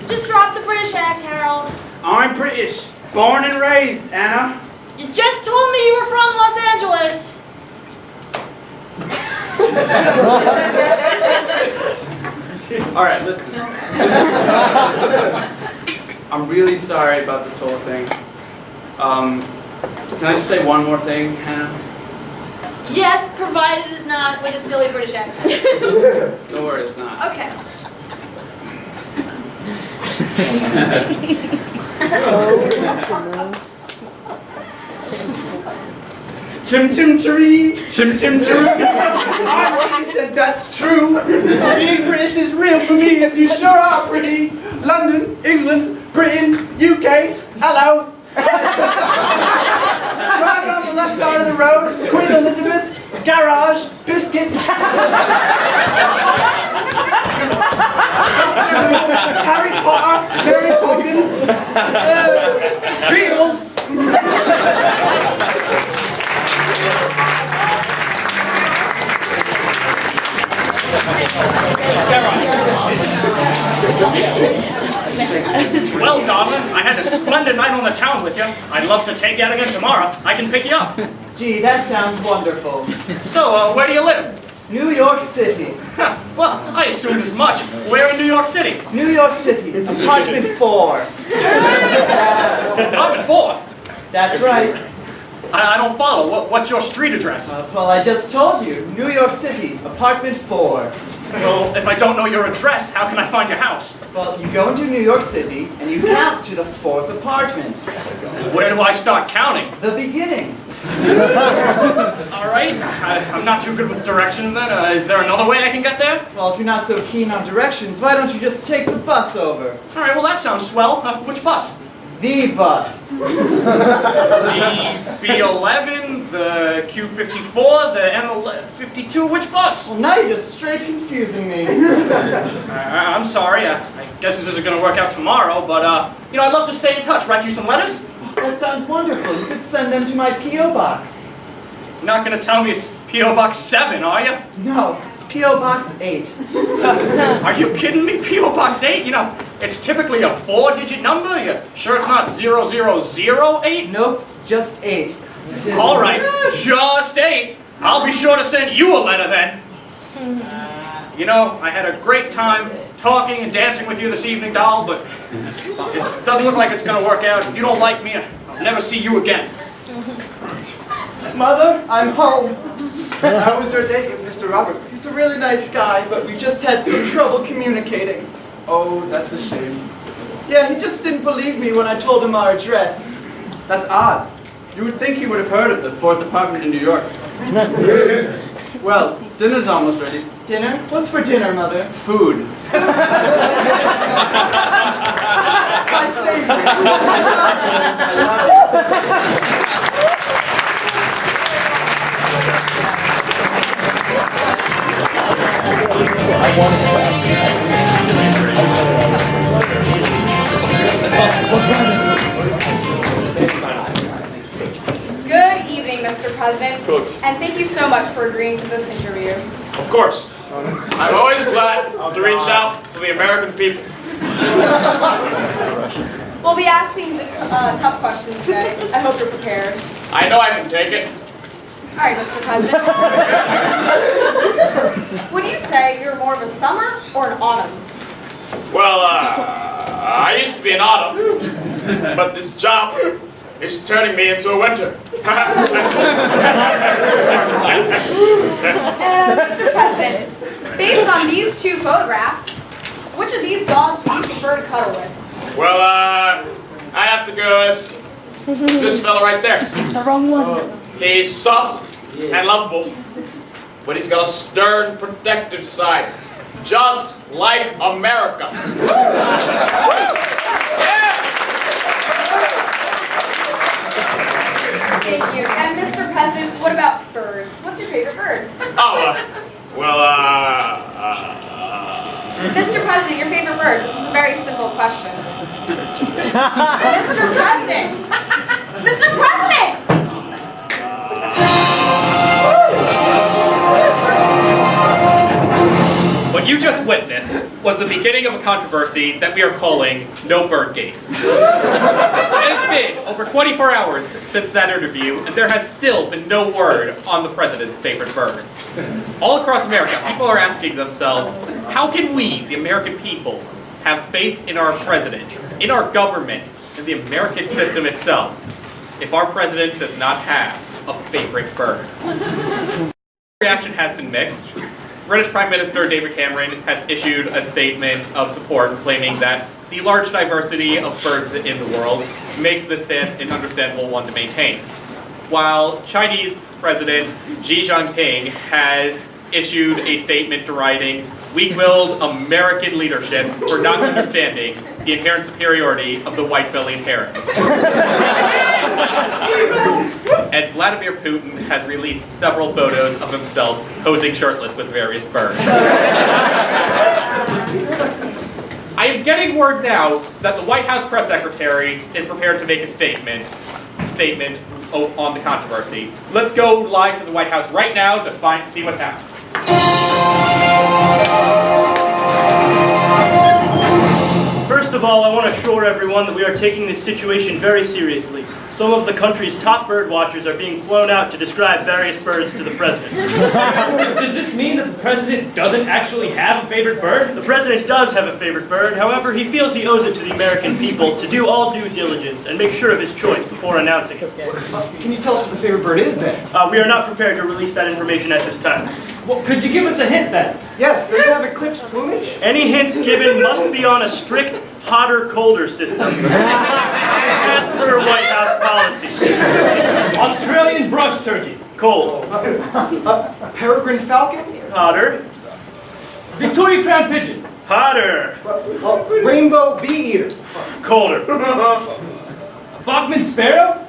Just drop the British act, Harold. I'm British. Born and raised, Anna. You just told me you were from Los Angeles. All right, listen. I'm really sorry about this whole thing. Can I just say one more thing, Hannah? Yes, provided it's not with a silly British accent. Don't worry, it's not. Okay. Chim chim cheree, chim chim cheree. I'm British and that's true. Being British is real for me and you sure are pretty. London, England, Britain, UK, hello. Driving on the left side of the road, Queen Elizabeth, garage, biscuits. Harry Potter, Mary Poppins, Beatles. Well, darling, I had a splendid night on the town with you. I'd love to take you out again tomorrow. I can pick you up. Gee, that sounds wonderful. So, where do you live? New York City. Well, I assumed as much. Where in New York City? New York City, apartment 4. Apartment 4? That's right. I don't follow. What's your street address? Well, I just told you. New York City, apartment 4. Well, if I don't know your address, how can I find your house? Well, you go into New York City and you count to the 4th apartment. Where do I start counting? The beginning. All right. I'm not too good with directions then. Is there another way I can get there? Well, if you're not so keen on directions, why don't you just take the bus over? All right, well, that sounds swell. Which bus? The bus. The B11, the Q54, the M52, which bus? Well, now you're just straight confusing me. I'm sorry. I guess this isn't going to work out tomorrow, but, you know, I'd love to stay in touch. Write you some letters? That sounds wonderful. You could send them to my P.O. box. You're not going to tell me it's P.O. Box 7, are you? No, it's P.O. Box 8. Are you kidding me? P.O. Box 8? You know, it's typically a 4-digit number. You sure it's not 0008? Nope, just 8. All right, just 8. I'll be sure to send you a letter then. You know, I had a great time talking and dancing with you this evening, doll, but this doesn't look like it's going to work out. If you don't like me, I'll never see you again. Mother, I'm home. How was your date with Mr. Roberts? He's a really nice guy, but we just had some trouble communicating. Oh, that's a shame. Yeah, he just didn't believe me when I told him our address. That's odd. You would think he would have heard of the 4th apartment in New York. Well, dinner's almost ready. Dinner? What's for dinner, Mother? Food. That's my favorite. I love it. Good evening, Mr. President. And thank you so much for agreeing to this interview. Of course. I'm always glad to reach out to the American people. We'll be asking tough questions today. I hope you're prepared. I know I can take it. All right, Mr. President. Would you say you're more of a summer or an autumn? Well, I used to be an autumn, but this job is turning me into a winter. Mr. President, based on these 2 photographs, which of these dogs would you prefer to cuddle with? Well, I have to go with this fella right there. The wrong one. He's soft and lovable, but he's got a stern, protective side, just like America. Thank you. And Mr. President, what about birds? What's your favorite bird? Mr. President, your favorite bird? This is a very simple question. Mr. President! Mr. President! What you just witnessed was the beginning of a controversy that we are calling No Birdgate. It's been over 24 hours since that interview, and there has still been no word on the president's favorite bird. All across America, people are asking themselves, how can we, the American people, have faith in our president, in our government, in the American system itself, if our president does not have a favorite bird? Reaction has been mixed. British Prime Minister David Cameron has issued a statement of support claiming that the large diversity of birds in the world makes this stance an understandable one to maintain. while Chinese President Xi Jinping has issued a statement deriding weak-willed American leadership for not understanding the inherent superiority of the white-bellied heron. And Vladimir Putin has released several photos of himself posing shirtless with various birds. I am getting word now that the White House press secretary is prepared to make a statement on the controversy. Let's go live to the White House right now to see what's happening. First of all, I want to assure everyone that we are taking this situation very seriously. Some of the country's top bird watchers are being flown out to describe various birds to the president. Does this mean that the president doesn't actually have a favorite bird? The president does have a favorite bird. However, he feels he owes it to the American people to do all due diligence and make sure of his choice before announcing it. Can you tell us what the favorite bird is then? We are not prepared to release that information at this time. Well, could you give us a hint then? Yes, does it have eclipsed plumage? Any hints given must be on a strict hotter, colder system, as per White House policy. Australian brush turkey. Cold. Peregrine falcon? Hotter. Victoria crown pigeon. Hotter. Rainbow bee-eater. Colder. Bachman sparrow?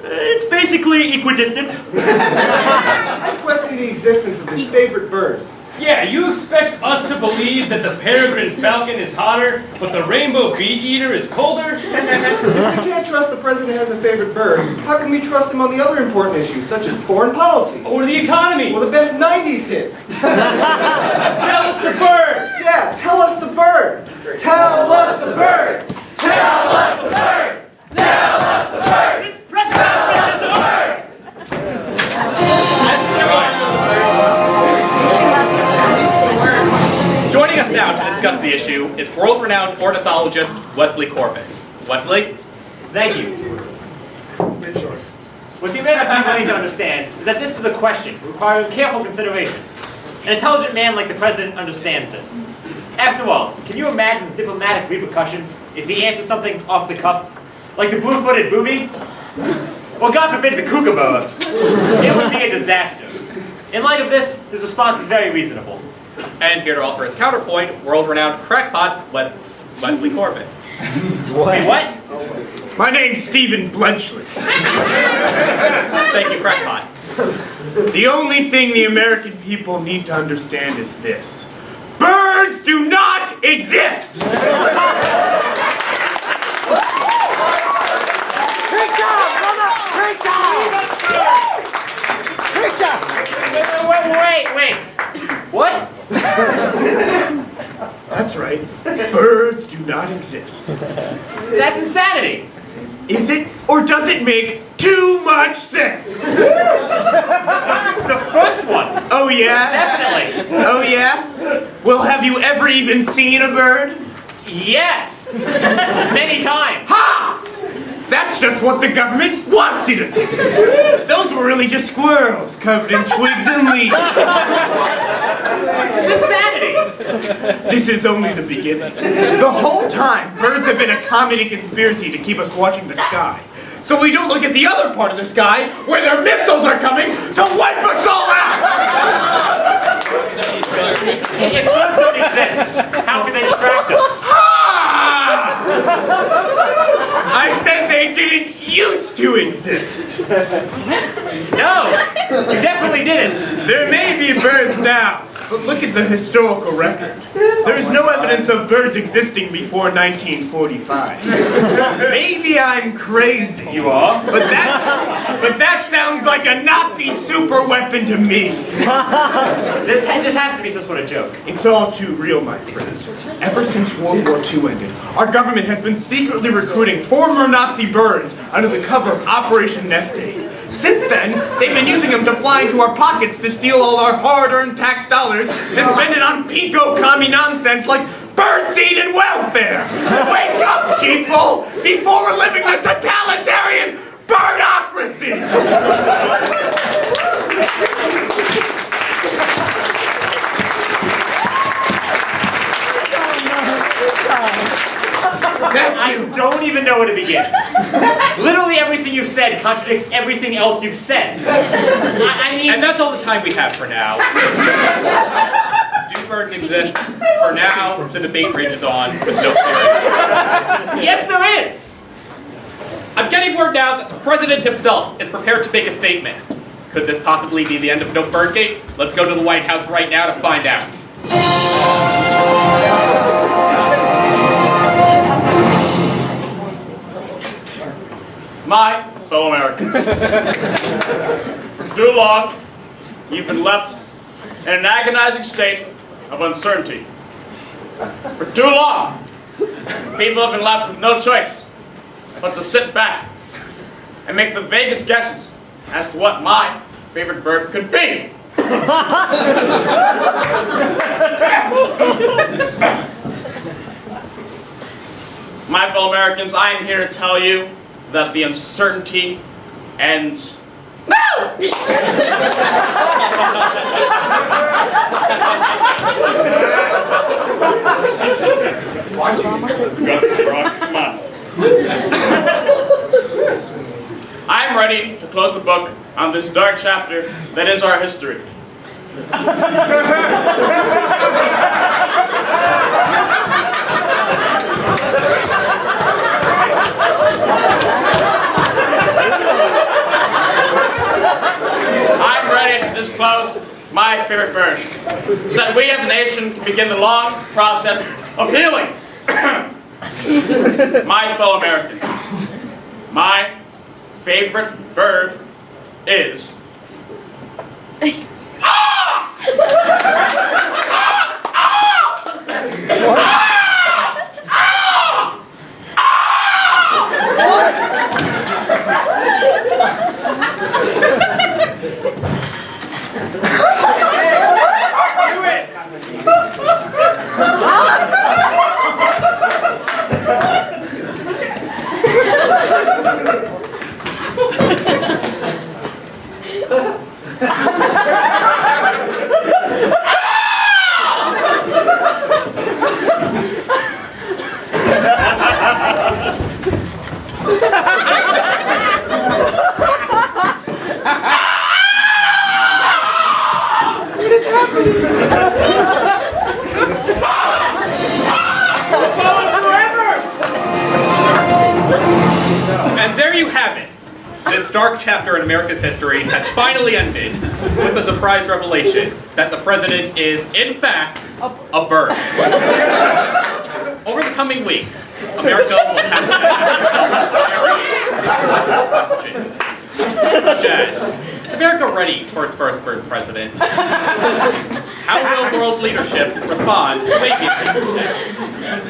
It's basically equidistant. I question the existence of this favorite bird. Yeah, you expect us to believe that the peregrine falcon is hotter, but the rainbow bee-eater is colder? If we can't trust the president has a favorite bird, how can we trust him on the other important issues, such as foreign policy? Or the economy? Or the best 90s hit? Tell us the bird! Yeah, tell us the bird! Tell us the bird! Tell us the bird! Tell us the bird! It's President! Tell us the bird! Joining us now to discuss the issue is world-renowned ornithologist Wesley Corpus. Wesley? Thank you. What the American people need to understand is that this is a question requiring careful consideration. An intelligent man like the president understands this. After all, can you imagine the diplomatic repercussions if he answered something off the cuff? Like the blue-footed booby? Well, God forbid the kookaburra. It would be a disaster. In light of this, his response is very reasonable. And here to offer his counterpoint, world-renowned crackpot Wesley Corpus. Wait, what? My name's Stephen Blenchley. Thank you, crackpot. The only thing the American people need to understand is this. Birds do not exist! Great job, brother! Great job! Great job! Wait. What? That's right. Birds do not exist. That's insanity. Is it, or does it make too much sense? The first one. Oh yeah? Definitely. Oh yeah? Well, have you ever even seen a bird? Yes. Many times. Ha! That's just what the government wants you to think. Those were really just squirrels covered in twigs and leaves. This is insanity. This is only the beginning. The whole time, birds have been a comedy conspiracy to keep us watching the sky. So we don't look at the other part of the sky where their missiles are coming to wipe us all out! If birds don't exist, how can they distract us? I said they didn't used to exist. No, you definitely didn't. There may be birds now, but look at the historical record. There is no evidence of birds existing before 1945. Maybe I'm crazy. You are? But that sounds like a Nazi super weapon to me. This has to be some sort of joke. It's all too real, my friends. Ever since World War II ended, our government has been secretly recruiting former Nazi birds under the cover of Operation Nest Egg. Since then, they've been using them to fly into our pockets to steal all our hard-earned tax dollars and spend it on pico-commie nonsense like birdseed and welfare. Wake up, sheeple, before we're living the totalitarian birdocracy! I don't even know where to begin. Literally everything you've said contradicts everything else you've said. I mean... And that's all the time we have for now. Do birds exist? For now, the debate rages on with no theory. Yes, there is! I'm getting word now that the president himself is prepared to make a statement. Could this possibly be the end of No Birdgate? Let's go to the White House right now to find out. My fellow Americans, for too long, you've been left in an agonizing state of uncertainty. For too long, people have been left with no choice but to sit back and make the vaguest guesses as to what my favorite bird could be. My fellow Americans, I am here to tell you that the uncertainty ends now! I'm ready to close the book on this dark chapter that is our history. I'm ready to disclose my favorite bird, so that we as a nation can begin the long process of healing. My fellow Americans, my favorite bird is... What is happening? And there you have it. This dark chapter in America's history has finally ended with the surprise revelation that the president is, in fact, a bird. Over the coming weeks, America will have to questions, such as, is America ready for its first bird president? How will world leadership respond to making leadership?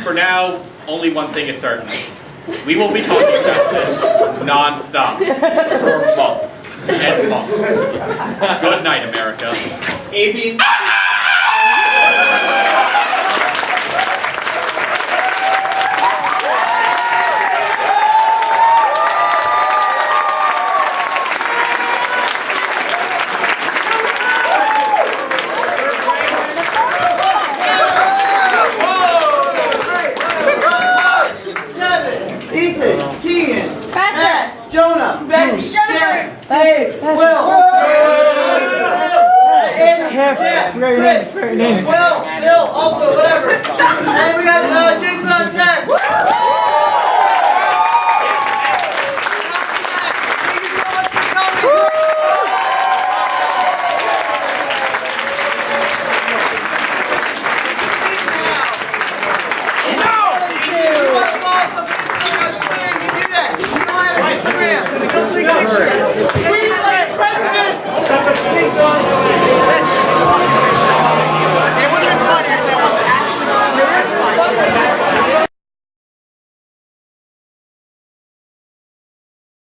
For now, only one thing is certain. We will be talking about this non-stop for months and months. Good night, America. Avian.